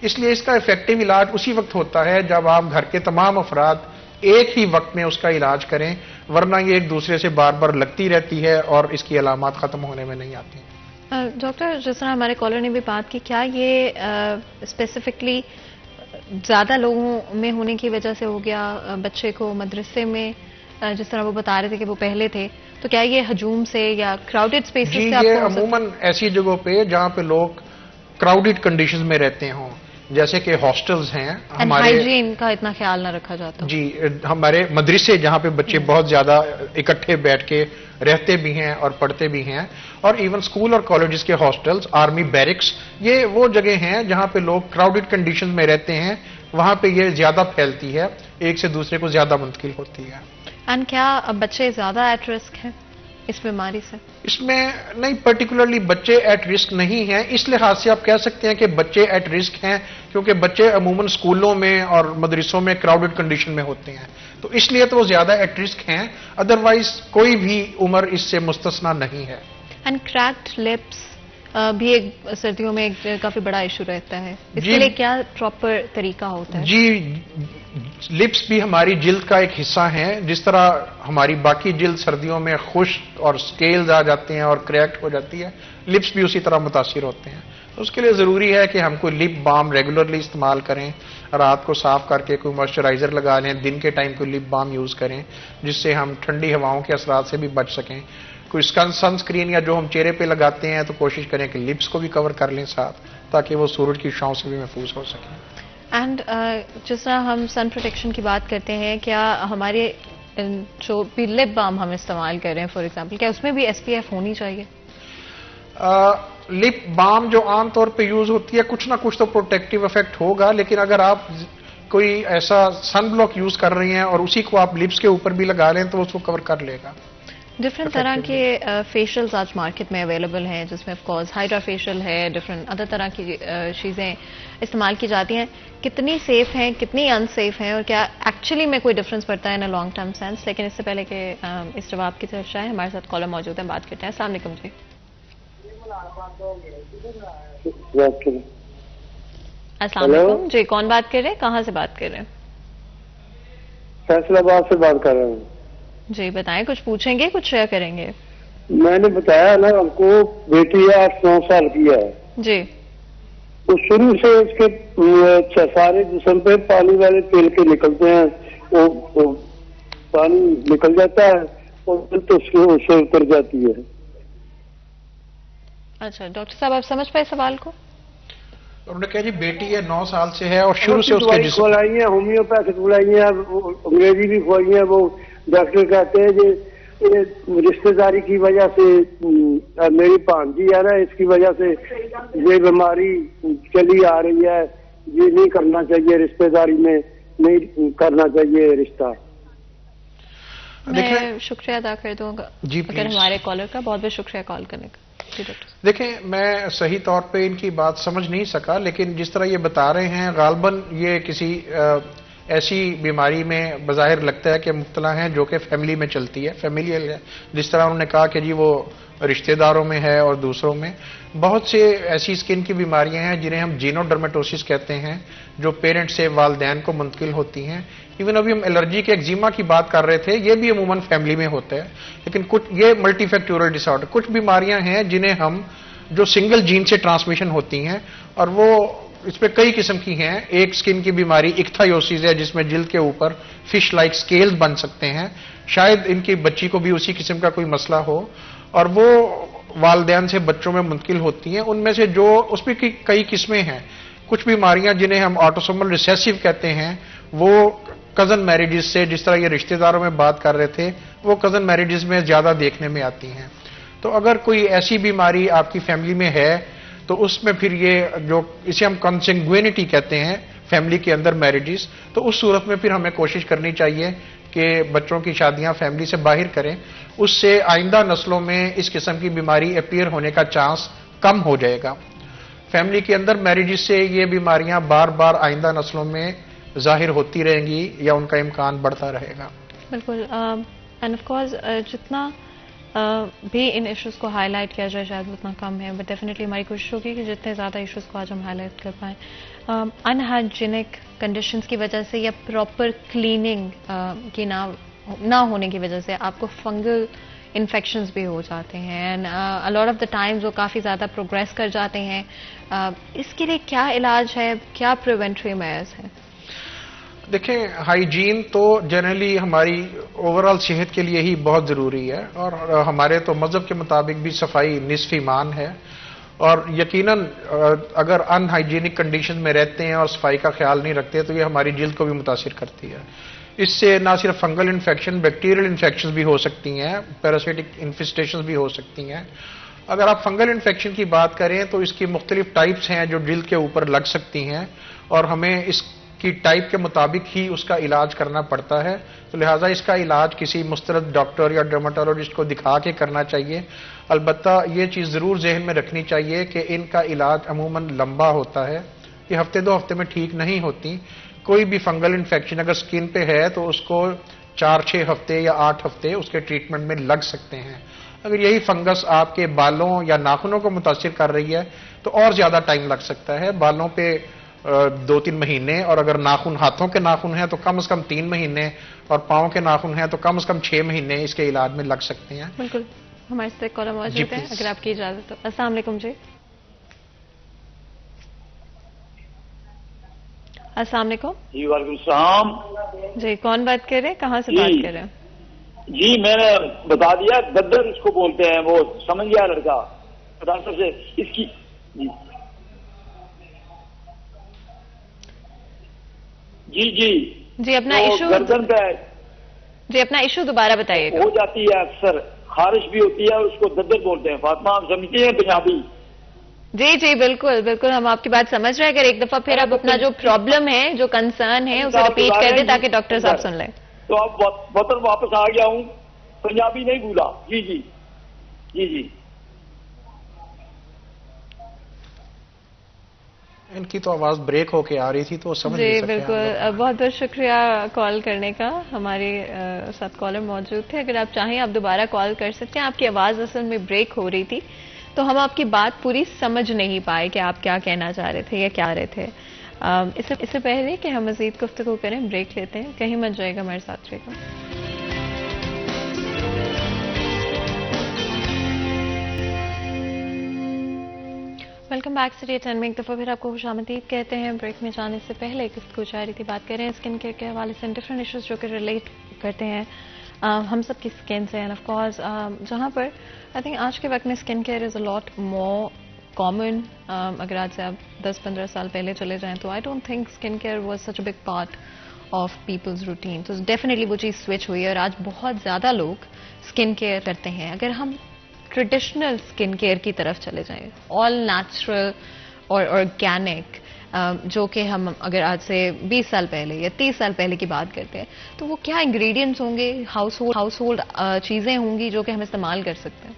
Speaker 8: اس لیے اس کا ایفیکٹو علاج اسی وقت ہوتا ہے جب آپ گھر کے تمام افراد ایک ہی وقت میں اس کا علاج کریں, ورنہ یہ ایک دوسرے سے بار بار لگتی رہتی ہے اور اس کی علامات ختم ہونے میں نہیں آتی.
Speaker 1: ڈاکٹر جس طرح ہمارے کالر نے بھی بات کی, کیا یہ اسپیسیفکلی زیادہ لوگوں میں ہونے کی وجہ سے ہو گیا, بچے کو مدرسے میں جس طرح وہ بتا رہے تھے کہ وہ پہلے تھے, تو کیا یہ ہجوم سے یا کراؤڈڈ اسپیسز سے آپ کو؟
Speaker 8: یہ عموماً ایسی جگہوں پہ جہاں پہ لوگ کراؤڈڈ کنڈیشنز میں رہتے ہوں, جیسے کہ ہاسٹلز ہیں ہمارے,
Speaker 1: ہائیجین کا اتنا خیال نہ رکھا جاتا.
Speaker 8: جی, ہمارے مدرسے جہاں پہ بچے بہت زیادہ اکٹھے بیٹھ کے رہتے بھی ہیں اور پڑھتے بھی ہیں, اور ایون اسکول اور کالجز کے ہاسٹلز, آرمی بیرکس, یہ وہ جگہ ہیں جہاں پہ لوگ کراؤڈڈ کنڈیشنز میں رہتے ہیں, وہاں پہ یہ زیادہ پھیلتی ہے, ایک سے دوسرے کو زیادہ منتقل ہوتی ہے.
Speaker 1: اینڈ کیا بچے زیادہ ایٹ رسک ہیں اس بیماری سے؟
Speaker 8: اس میں نہیں, پرٹیکولرلی بچے ایٹ رسک نہیں ہیں. اس لحاظ سے آپ کہہ سکتے ہیں کہ بچے ایٹ رسک ہیں کیونکہ بچے عموماً اسکولوں میں اور مدرسوں میں کراؤڈڈ کنڈیشن میں ہوتے ہیں, تو اس لیے تو وہ زیادہ ایٹ رسک ہیں. ادروائز کوئی بھی عمر اس سے مستثنا نہیں ہے.
Speaker 1: اینڈ کریکڈ لپس بھی ایک سردیوں میں ایک کافی بڑا ایشو رہتا ہے. اس کے لیے کیا پراپر طریقہ ہوتا ہے؟
Speaker 8: جی، لپس بھی ہماری جلد کا ایک حصہ ہیں. جس طرح ہماری باقی جلد سردیوں میں خشک اور سکیلز آ جاتے ہیں اور کریکٹ ہو جاتی ہے، لپس بھی اسی طرح متاثر ہوتے ہیں. اس کے لیے ضروری ہے کہ ہم کوئی لپ بام ریگولرلی استعمال کریں، رات کو صاف کر کے کوئی موئسچرائزر لگا لیں، دن کے ٹائم کوئی لپ بام یوز کریں جس سے ہم ٹھنڈی ہواؤں کے اثرات سے بھی بچ سکیں. کوئی سن اسکرین یا جو ہم چہرے پہ لگاتے ہیں تو کوشش کریں کہ لپس کو بھی کور کر لیں ساتھ، تاکہ وہ سورج کی چھاؤں سے بھی محفوظ ہو سکیں.
Speaker 1: اینڈ جس طرح ہم سن پروٹیکشن کی بات کرتے ہیں، کیا ہمارے جو بھی لپ بام ہم استعمال کر رہے ہیں فار ایگزامپل، کیا اس میں بھی SPF ہونی چاہیے؟
Speaker 8: لپ بام جو عام طور پہ یوز ہوتی ہے کچھ نہ کچھ تو پروٹیکٹیو افیکٹ ہوگا، لیکن اگر آپ کوئی ایسا سن بلاک یوز کر رہی ہیں اور اسی کو آپ لپس کے اوپر بھی لگا لیں تو اس کو کور کر لے گا.
Speaker 1: ڈفرینٹ طرح کے فیشیلز آج مارکیٹ میں اویلیبل ہیں، جس میں آف کورس ہائیڈرا فیشیل ہے، ڈفرینٹ ادر طرح کی چیزیں استعمال کی جاتی ہیں. کتنی سیف ہیں، کتنی ان سیف ہیں، اور کیا ایکچولی میں کوئی ڈفرینس پڑتا ہے ان لانگ ٹرم سینس؟ لیکن اس سے پہلے کہ اس جواب کی طرف جائیں، ہمارے ساتھ کالر موجود ہیں، بات کرتے ہیں. السلام علیکم جی. السلام علیکم جی، کون بات کر رہے ہیں، کہاں سے بات کر رہے ہیں؟
Speaker 9: فیصل آباد سے بات کر رہا ہوں.
Speaker 1: جی بتائیں، کچھ پوچھیں گے، کچھ شیئر کریں گے؟
Speaker 9: میں نے بتایا نا، ہم کو بیٹی 8-9 سال کی ہے
Speaker 1: جی.
Speaker 9: تو شروع سے اس کے سارے جسم پہ پانی والے تیل کے نکلتے ہیں، وہ پانی نکل جاتا ہے اور تو اس سے اتر جاتی ہے.
Speaker 1: اچھا ڈاکٹر صاحب، آپ سمجھ پائے سوال کو؟
Speaker 8: انہوں نے کہا جی بیٹی ہے 9 سال سے ہے اور شروع سے اس کے جسم
Speaker 9: کھلائی ہیں، ہومیوپیتھک کھلائی ہیں، انگریزی بھی کھوائی ہیں. وہ ڈاکٹر کہتے ہیں کہ رشتہ داری کی وجہ سے میری بھانجی ہے نا، اس کی وجہ سے یہ بیماری چلی آ رہی ہے، یہ نہیں کرنا چاہیے، رشتہ داری میں نہیں کرنا چاہیے رشتہ.
Speaker 1: میں شکریہ ادا کر دوں گا اگر ہمارے کالر کا. بہت بہت شکریہ کال کرنے کا.
Speaker 8: دیکھیں، میں صحیح طور پہ ان کی بات سمجھ نہیں سکا، لیکن جس طرح یہ بتا رہے ہیں غالباً یہ کسی ایسی بیماری میں بظاہر لگتا ہے کہ مبتلا ہیں جو کہ فیملی میں چلتی ہے، فیملیل ہے. جس طرح انہوں نے کہا کہ جی وہ رشتہ داروں میں ہے اور دوسروں میں. بہت سے ایسی اسکن کی بیماریاں ہیں جنہیں ہم جینو ڈرمیٹوسس کہتے ہیں، جو پیرنٹ سے والدین کو منتقل ہوتی ہیں. ایون ابھی ہم الرجی کے ایگزیما کی بات کر رہے تھے، یہ بھی عموماً فیملی میں ہوتا ہے، لیکن کچھ یہ ملٹی فیکٹورل ڈس آرڈر، کچھ بیماریاں ہیں جنہیں ہم جو سنگل جین سے ٹرانسمیشن ہوتی ہیں، اور وہ اس پہ کئی قسم کی ہیں. ایک سکن کی بیماری اکتھایوسس ہے جس میں جلد کے اوپر فش لائک سکیلز بن سکتے ہیں. شاید ان کی بچی کو بھی اسی قسم کا کوئی مسئلہ ہو اور وہ والدین سے بچوں میں منتقل ہوتی ہیں. ان میں سے جو اس میں کئی قسمیں ہیں. کچھ بیماریاں جنہیں ہم آٹوسومل ریسیسو کہتے ہیں، وہ کزن میریجز سے، جس طرح یہ رشتہ داروں میں بات کر رہے تھے، وہ کزن میریجز میں زیادہ دیکھنے میں آتی ہیں. تو اگر کوئی ایسی بیماری آپ کی فیملی میں ہے تو اس میں پھر یہ جو اسے ہم کنسنگوینٹی کہتے ہیں فیملی کے اندر میریجز، تو اس صورت میں پھر ہمیں کوشش کرنی چاہیے کہ بچوں کی شادیاں فیملی سے باہر کریں. اس سے آئندہ نسلوں میں اس قسم کی بیماری اپیئر ہونے کا چانس کم ہو جائے گا. فیملی کے اندر میریجز سے یہ بیماریاں بار بار آئندہ نسلوں میں ظاہر ہوتی رہیں گی یا ان کا امکان بڑھتا رہے گا.
Speaker 1: بالکل. اینڈ آف کورس جتنا بھی ان ایشوز کو ہائی لائٹ کیا جائے شاید اتنا کم ہے، بٹ ڈیفینیٹلی ہماری کوشش ہوگی کہ جتنے زیادہ ایشوز کو آج ہم ہائی لائٹ کر پائیں. ان ہائیجینک کنڈیشنز کی وجہ سے یا پراپر کلیننگ کی نہ ہونے کی وجہ سے آپ کو فنگل انفیکشنز بھی ہو جاتے ہیں، and lot of the times وہ کافی زیادہ پروگریس کر جاتے ہیں. اس کے لیے کیا علاج ہے، کیا پریونٹری میئرز ہیں؟
Speaker 8: دیکھیں، ہائیجین تو جنرلی ہماری اوورال صحت کے لیے ہی بہت ضروری ہے، اور ہمارے تو مذہب کے مطابق بھی صفائی نصف ایمان ہے. اور یقیناً اگر ان ہائیجینک کنڈیشن میں رہتے ہیں اور صفائی کا خیال نہیں رکھتے تو یہ ہماری جلد کو بھی متاثر کرتی ہے. اس سے نہ صرف فنگل انفیکشن، بیکٹیریل انفیکشن بھی ہو سکتی ہیں، پیراسائٹک انفیسٹیشن بھی ہو سکتی ہیں. اگر آپ فنگل انفیکشن کی بات کریں تو اس کی مختلف ٹائپس ہیں جو جلد کے اوپر لگ سکتی ہیں، اور ہمیں اس کی ٹائپ کے مطابق ہی اس کا علاج کرنا پڑتا ہے. تو لہٰذا اس کا علاج کسی مسترد ڈاکٹر یا ڈرمیٹولوجسٹ کو دکھا کے کرنا چاہیے. البتہ یہ چیز ضرور ذہن میں رکھنی چاہیے کہ ان کا علاج عموماً لمبا ہوتا ہے، یہ ہفتے 2 ہفتے میں ٹھیک نہیں ہوتی. کوئی بھی فنگل انفیکشن اگر سکن پہ ہے تو اس کو 4-6 ہفتے یا 8 ہفتے اس کے ٹریٹمنٹ میں لگ سکتے ہیں. اگر یہی فنگس آپ کے بالوں یا ناخنوں کو متاثر کر رہی ہے تو اور زیادہ ٹائم لگ سکتا ہے، بالوں پہ 2-3 مہینے، اور اگر ناخن ہاتھوں کے ناخن ہیں تو کم از کم 3 مہینے، اور پاؤں کے ناخن ہیں تو کم از کم 6 مہینے اس کے علاج میں لگ سکتے ہیں۔
Speaker 1: بالکل، ہمارے ساتھ کالر موجود ہے، اگر آپ کی اجازت ہو۔ السلام علیکم جی۔ السلام علیکم
Speaker 10: جی وعلیکم السلام
Speaker 1: جی، کون بات کر رہے ہیں، کہاں سے بات کر رہے ہیں؟
Speaker 10: جی میں نے بتا دیا، گدر اس کو بولتے ہیں، وہ سمجھ گیا لڑکا پردھان صاحب سے اس کی
Speaker 1: جی اپنا ایشو
Speaker 10: گردن پہ
Speaker 1: جی اپنا ایشو دوبارہ بتائیے گا۔
Speaker 10: ہو جاتی ہے اکثر، خارش بھی ہوتی ہے، اس کو ددر بولتے ہیں۔ فاطمہ آپ سمجھتی ہیں پنجابی؟
Speaker 1: جی جی بالکل بالکل، ہم آپ کی بات سمجھ رہے ہیں۔ اگر ایک دفعہ پھر آپ اپنا جو پرابلم ہے، جو کنسرن ہے، اسے ریپیٹ کر دیں تاکہ ڈاکٹر صاحب سن لیں۔
Speaker 10: تو اب وطن واپس آ گیا ہوں، پنجابی نہیں بھولا۔ جی جی جی جی
Speaker 8: ان کی تو آواز بریک ہو کے آ رہی تھی تو سمجھ نہیں
Speaker 1: جی
Speaker 8: سکے۔
Speaker 1: بالکل، بہت بہت شکریہ کال کرنے کا، ہمارے ساتھ کالر موجود تھے۔ اگر آپ چاہیں آپ دوبارہ کال کر سکتے ہیں۔ آپ کی آواز اصل میں بریک ہو رہی تھی تو ہم آپ کی بات پوری سمجھ نہیں پائے کہ آپ کیا کہنا چاہ رہے تھے یا کیا رہے تھے۔ اس سے پہلے کہ ہم مزید گفتگو کریں، بریک لیتے ہیں، کہیں مت جائے گا، ہمارے ساتھ رہے گا۔ ویلکم بیک سٹی 10 میں ایک دفعہ پھر آپ کو خوش آمدید کہتے ہیں۔ بریک میں جانے سے پہلے گفتگو جاری تھی، بات کر رہے ہیں اسکن کیئر کے حوالے سے ڈفرینٹ ایشوز جو کہ ریلیٹ کرتے ہیں ہم سب کی اسکن سے، اینڈ آف کورس جہاں پر آئی تھنک آج کے وقت میں اسکن کیئر از اے لاٹ مور کامن۔ اگر آج سے آپ 10-15 سال پہلے چلے جائیں تو I don't think skin care was such a big part of people's routine. تو ڈیفینیٹلی وہ چیز سوئچ ہوئی ہے اور آج بہت زیادہ لوگ اسکن کیئر کرتے ہیں۔ اگر ہم ٹریڈیشنل اسکن کیئر کی طرف چلے جائیں، آل نیچرل اور آرگینک، جو کہ ہم اگر آج سے 20 سال پہلے یا 30 سال پہلے کی بات کرتے ہیں تو وہ کیا انگریڈینٹس ہوں گے، ہاؤس ہولڈ چیزیں ہوں گی جو کہ ہم استعمال کر سکتے ہیں؟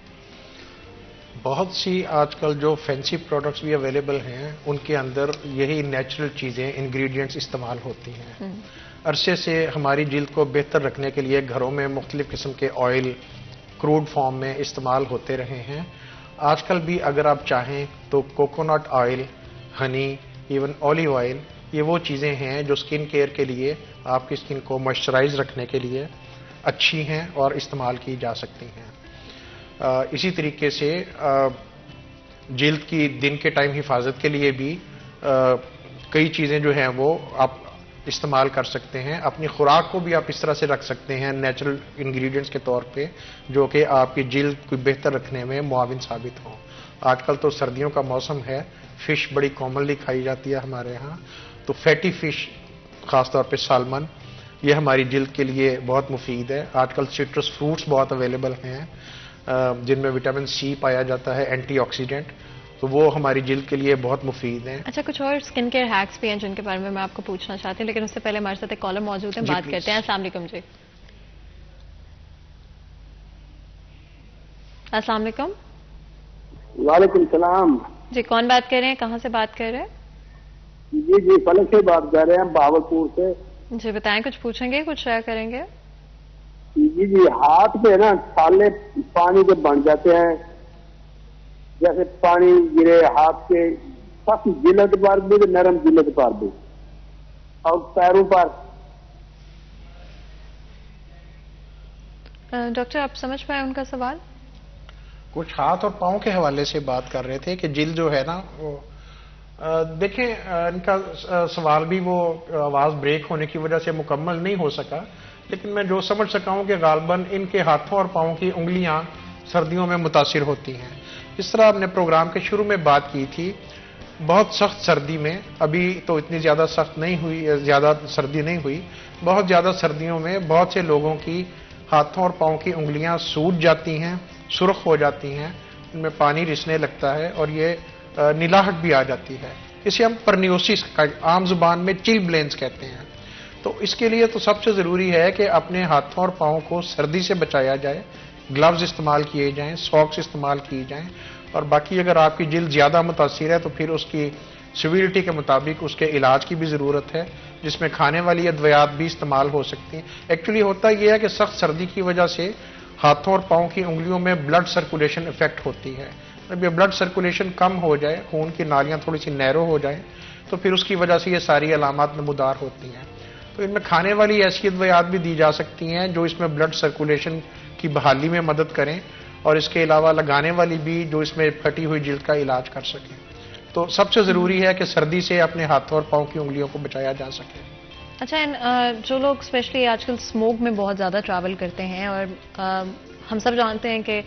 Speaker 8: بہت سی آج کل جو فینسی پروڈکٹس بھی اویلیبل ہیں ان کے اندر یہی نیچرل چیزیں، انگریڈینٹس استعمال ہوتی ہیں۔ عرصے سے ہماری جلد کو بہتر رکھنے کے لیے گھروں میں مختلف قسم کے آئل کروڈ فارم میں استعمال ہوتے رہے ہیں۔ آج کل بھی اگر آپ چاہیں تو coconut oil, honey, even olive oil, یہ وہ چیزیں ہیں جو اسکن کیئر کے لیے، آپ کی اسکن کو موئسچرائز رکھنے کے لیے اچھی ہیں اور استعمال کی جا سکتی ہیں۔ اسی طریقے سے جلد کی دن کے ٹائم حفاظت کے لیے بھی کئی چیزیں جو ہیں وہ آپ استعمال کر سکتے ہیں۔ اپنی خوراک کو بھی آپ اس طرح سے رکھ سکتے ہیں نیچرل انگریڈینٹس کے طور پہ، جو کہ آپ کی جلد کو بہتر رکھنے میں معاون ثابت ہوں۔ آج کل تو سردیوں کا موسم ہے، فش بڑی کامنلی کھائی جاتی ہے ہمارے ہاں، تو فیٹی فش خاص طور پہ سالمن، یہ ہماری جلد کے لیے بہت مفید ہے۔ آج کل سٹرس فروٹس بہت اویلیبل ہیں جن میں وٹامن سی پایا جاتا ہے، اینٹی آکسیڈنٹ، تو وہ ہماری جلد کے لیے بہت مفید ہیں۔
Speaker 1: اچھا، کچھ اور اسکن کیئر ہیکس بھی ہیں جن کے بارے میں آپ کو پوچھنا چاہتی ہوں، لیکن اس سے پہلے ہمارے ساتھ ایک کالر موجود ہیں، بات کرتے ہیں۔ السلام علیکم جی۔ السلام علیکم۔
Speaker 9: وعلیکم السلام
Speaker 1: جی، کون بات کر رہے ہیں، کہاں سے بات کر رہے ہیں؟
Speaker 9: جی فلک سے بات کر رہے ہیں، بہاولپور سے۔
Speaker 1: جی بتائیں، کچھ پوچھیں گے، کچھ شیئر کریں گے؟
Speaker 9: جی ہاتھ پہ نا چھالے پانی کے بن جاتے ہیں، جیسے پانی گرے ہاتھ کے، سخت جلد پر بھی، نرم جلد پر بھی، اور پیروں پر۔
Speaker 1: ڈاکٹر آپ سمجھ پائے ان کا سوال؟
Speaker 8: کچھ ہاتھ اور پاؤں کے حوالے سے بات کر رہے تھے کہ جلد جو ہے نا وہ دیکھیں ان کا سوال بھی وہ آواز بریک ہونے کی وجہ سے مکمل نہیں ہو سکا، لیکن میں جو سمجھ سکا ہوں کہ غالباً ان کے ہاتھوں اور پاؤں کی انگلیاں سردیوں میں متاثر ہوتی ہیں۔ جس طرح آپ نے پروگرام کے شروع میں بات کی تھی، بہت سخت سردی میں، ابھی تو اتنی زیادہ سخت نہیں ہوئی، زیادہ سردی نہیں ہوئی، بہت زیادہ سردیوں میں بہت سے لوگوں کی ہاتھوں اور پاؤں کی انگلیاں سوج جاتی ہیں، سرخ ہو جاتی ہیں، ان میں پانی رسنے لگتا ہے اور یہ نلاہٹ بھی آ جاتی ہے۔ اسے ہم پرنیوسس عام زبان میں چل بلینز کہتے ہیں۔ تو اس کے لیے تو سب سے ضروری ہے کہ اپنے ہاتھوں اور پاؤں کو سردی سے بچایا جائے، گلوز استعمال کیے جائیں، ساکس استعمال کیے جائیں، اور باقی اگر آپ کی جلد زیادہ متاثر ہے تو پھر اس کی سیویرٹی کے مطابق اس کے علاج کی بھی ضرورت ہے، جس میں کھانے والی ادویات بھی استعمال ہو سکتی ہیں۔ ایکچولی ہوتا یہ ہے کہ سخت سردی کی وجہ سے ہاتھوں اور پاؤں کی انگلیوں میں بلڈ سرکولیشن افیکٹ ہوتی ہے. جب یہ بلڈ سرکولیشن کم ہو جائے، خون کی نالیاں تھوڑی سی نیرو ہو جائیں، تو پھر اس کی وجہ سے یہ ساری علامات نمودار ہوتی ہیں. تو ان میں کھانے والی ایسی ادویات بھی دی جا سکتی ہیں جو اس میں بلڈ سرکولیشن کی بحالی میں مدد کریں، اور اس کے علاوہ لگانے والی بھی جو اس میں پھٹی ہوئی جلد کا علاج کر سکیں. تو سب سے ضروری ہے کہ سردی سے اپنے ہاتھوں اور پاؤں کی انگلیوں کو بچایا جا سکے.
Speaker 1: اچھا، جو لوگ اسپیشلی آج کل اسموک میں بہت زیادہ ٹریول کرتے ہیں، اور ہم سب جانتے ہیں کہ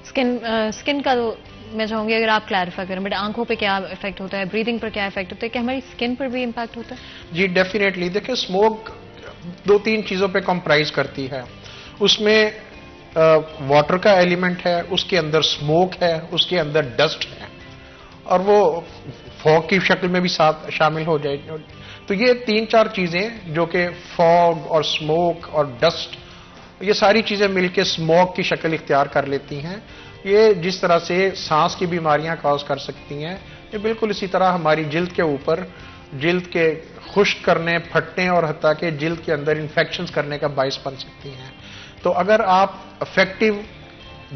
Speaker 1: اسکن کا تو میں چاہوں گی اگر آپ کلیریفائی کریں، بٹ آنکھوں پہ کیا افیکٹ ہوتا ہے، بریدنگ پر کیا افیکٹ ہوتا ہے، کہ ہماری اسکن پر بھی امپیکٹ ہوتا ہے؟
Speaker 8: جی ڈیفینیٹلی. دیکھیں اسموک 2-3 چیزوں پہ کمپرائز کرتی ہے. اس میں واٹر کا ایلیمنٹ ہے، اس کے اندر اسموک ہے، اس کے اندر ڈسٹ ہے، اور وہ فوگ کی شکل میں بھی ساتھ شامل ہو جائے. تو یہ 3-4 چیزیں جو کہ فوگ اور اسموک اور ڈسٹ، یہ ساری چیزیں مل کے اسموک کی شکل اختیار کر لیتی ہیں. یہ جس طرح سے سانس کی بیماریاں کاز کر سکتی ہیں، یہ بالکل اسی طرح ہماری جلد کے اوپر جلد کے خشک کرنے، پھٹنے اور حتیٰ کہ جلد کے اندر انفیکشنز کرنے کا باعث بن سکتی ہیں. تو اگر آپ effective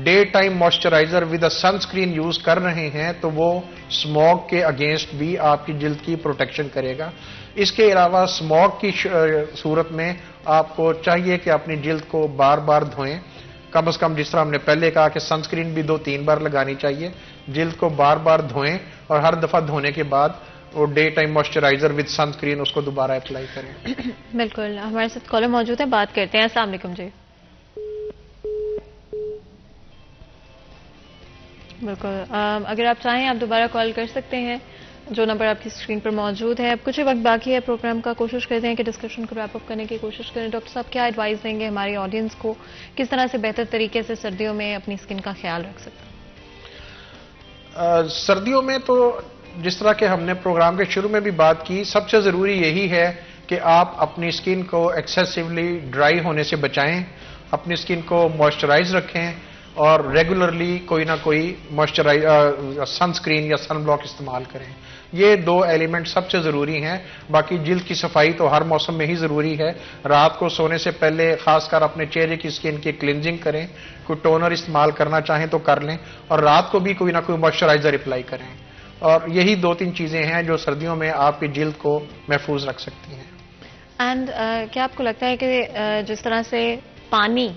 Speaker 8: day time moisturiser with a sunscreen use کر رہے ہیں تو وہ اسموگ کے اگینسٹ بھی آپ کی جلد کی پروٹیکشن کرے گا. اس کے علاوہ اسموگ کی صورت میں آپ کو چاہیے کہ اپنی جلد کو بار بار دھوئیں. کم از کم جس طرح ہم نے پہلے کہا کہ سن اسکرین بھی 2-3 بار لگانی چاہیے. جلد کو بار بار دھوئیں اور ہر دفعہ دھونے کے بعد وہ day time moisturiser with sunscreen اس کو دوبارہ اپلائی کریں.
Speaker 1: بالکل. ہمارے ساتھ کالر موجود ہیں، بات کرتے ہیں. السلام علیکم جی. بالکل، اگر آپ چاہیں آپ دوبارہ کال کر سکتے ہیں، جو نمبر آپ کی اسکرین پر موجود ہے. اب کچھ وقت باقی ہے پروگرام کا، کوشش کرتے ہیں کہ ڈسکشن کو ریپ اپ کرنے کی کوشش کریں. ڈاکٹر صاحب کیا ایڈوائز دیں گے ہماری آڈینس کو، کس طرح سے بہتر طریقے سے سردیوں میں اپنی اسکن کا خیال رکھ سکتے ہیں؟
Speaker 8: سردیوں میں تو جس طرح کہ ہم نے پروگرام کے شروع میں بھی بات کی، سب سے ضروری یہی ہے کہ آپ اپنی اسکن کو ایکسیسولی ڈرائی ہونے سے بچائیں، اپنی اسکن کو موئسچرائز رکھیں، اور ریگولرلی کوئی نہ کوئی سن اسکرین یا سن بلاک استعمال کریں. یہ 2 ایلیمنٹ سب سے ضروری ہیں. باقی جلد کی صفائی تو ہر موسم میں ہی ضروری ہے. رات کو سونے سے پہلے خاص کر اپنے چہرے کی اسکن کی کلینزنگ کریں. کوئی ٹونر استعمال کرنا چاہیں تو کر لیں، اور رات کو بھی کوئی نہ کوئی موئسچرائزر اپلائی کریں. اور یہی 2-3 چیزیں ہیں جو سردیوں میں آپ کی جلد کو محفوظ رکھ سکتی ہیں.
Speaker 1: اینڈ کیا آپ کو لگتا ہے کہ جس طرح سے پانی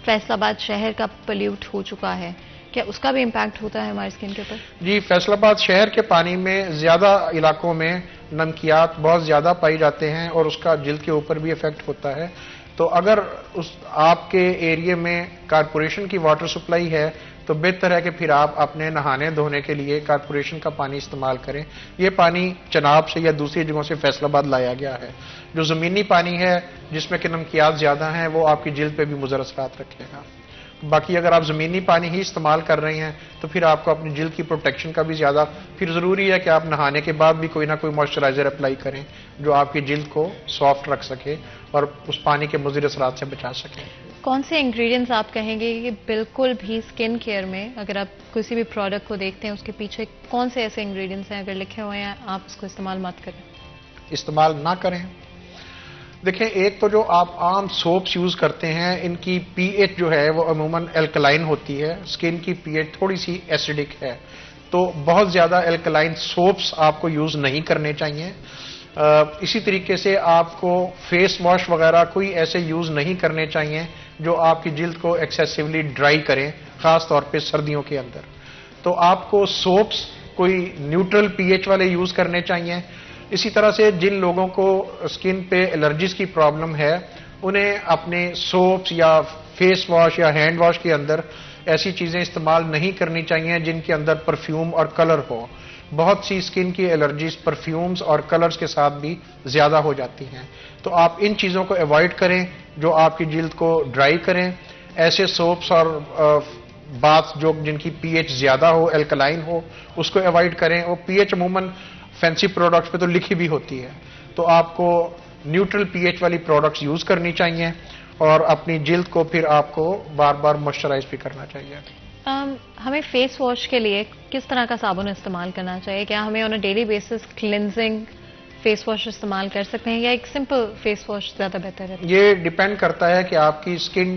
Speaker 1: فیصل آباد شہر کا پلیوٹ ہو چکا ہے، کیا اس کا بھی امپیکٹ ہوتا ہے ہماری اسکن کے اوپر؟ جی،
Speaker 8: فیصل آباد شہر کے پانی میں زیادہ علاقوں میں نمکیات بہت زیادہ پائی جاتے ہیں، اور اس کا جلد کے اوپر بھی افیکٹ ہوتا ہے. تو اگر آپ کے ایریے میں کارپوریشن کی واٹر سپلائی ہے تو بہتر ہے کہ پھر آپ اپنے نہانے دھونے کے لیے کارپوریشن کا پانی استعمال کریں. یہ پانی چناب سے یا دوسری جگہوں سے فیصل آباد لایا گیا ہے. جو زمینی پانی ہے جس میں کہ نمکیات زیادہ ہیں وہ آپ کی جلد پہ بھی مضر اثرات رکھے گا. باقی اگر آپ زمینی پانی ہی استعمال کر رہے ہیں تو پھر آپ کو اپنی جلد کی پروٹیکشن کا بھی زیادہ پھر ضروری ہے کہ آپ نہانے کے بعد بھی کوئی نہ کوئی موئسچرائزر اپلائی کریں جو آپ کی جلد کو سافٹ رکھ سکے اور اس پانی کے مضر اثرات سے بچا سکے.
Speaker 1: کون سے انگریڈینٹس آپ کہیں گے کہ بالکل بھی اسکن کیئر میں اگر آپ کسی بھی پروڈکٹ کو دیکھتے ہیں اس کے پیچھے کون سے ایسے انگریڈینٹس ہیں اگر لکھے ہوئے ہیں آپ اس کو استعمال مت کریں؟
Speaker 8: استعمال نہ کریں. دیکھیں، ایک تو جو آپ عام سوپس یوز کرتے ہیں ان کی پی ایچ جو ہے وہ عموماً الکلائن ہوتی ہے. اسکن کی پی ایچ تھوڑی سی ایسیڈک ہے، تو بہت زیادہ الکلائن سوپس آپ کو یوز نہیں کرنے چاہیے. اسی طریقے سے آپ کو فیس واش وغیرہ کوئی ایسے یوز نہیں کرنے چاہیے جو آپ کی جلد کو ایکسیسولی ڈرائی کریں، خاص طور پہ سردیوں کے اندر. تو آپ کو سوپس کوئی نیوٹرل پی ایچ والے یوز کرنے چاہیے. اسی طرح سے جن لوگوں کو اسکن پہ الرجیز کی پرابلم ہے انہیں اپنے سوپس یا فیس واش یا ہینڈ واش کے اندر ایسی چیزیں استعمال نہیں کرنی چاہیے جن کے اندر پرفیوم اور کلر ہو. بہت سی اسکن کی الرجیز پرفیومز اور کلرز کے ساتھ بھی زیادہ ہو جاتی ہیں. تو آپ ان چیزوں کو ایوائڈ کریں جو آپ کی جلد کو ڈرائی کریں. ایسے سوپس اور باتھ جن کی پی ایچ زیادہ ہو، الکلائن ہو، اس کو ایوائڈ کریں. اور پی ایچ عموماً فینسی پروڈکٹس پہ تو لکھی بھی ہوتی ہے، تو آپ کو نیوٹرل پی ایچ والی پروڈکٹس یوز کرنی چاہیے اور اپنی جلد کو پھر آپ کو بار بار موئسچرائز بھی کرنا چاہیے.
Speaker 1: ہمیں فیس واش کے لیے کس طرح کا صابن استعمال کرنا چاہیے؟ کیا ہمیں on a daily basis cleansing face wash استعمال کر سکتے ہیں یا ایک سمپل فیس واش زیادہ بہتر ہے؟
Speaker 8: یہ ڈیپینڈ کرتا ہے کہ آپ کی اسکن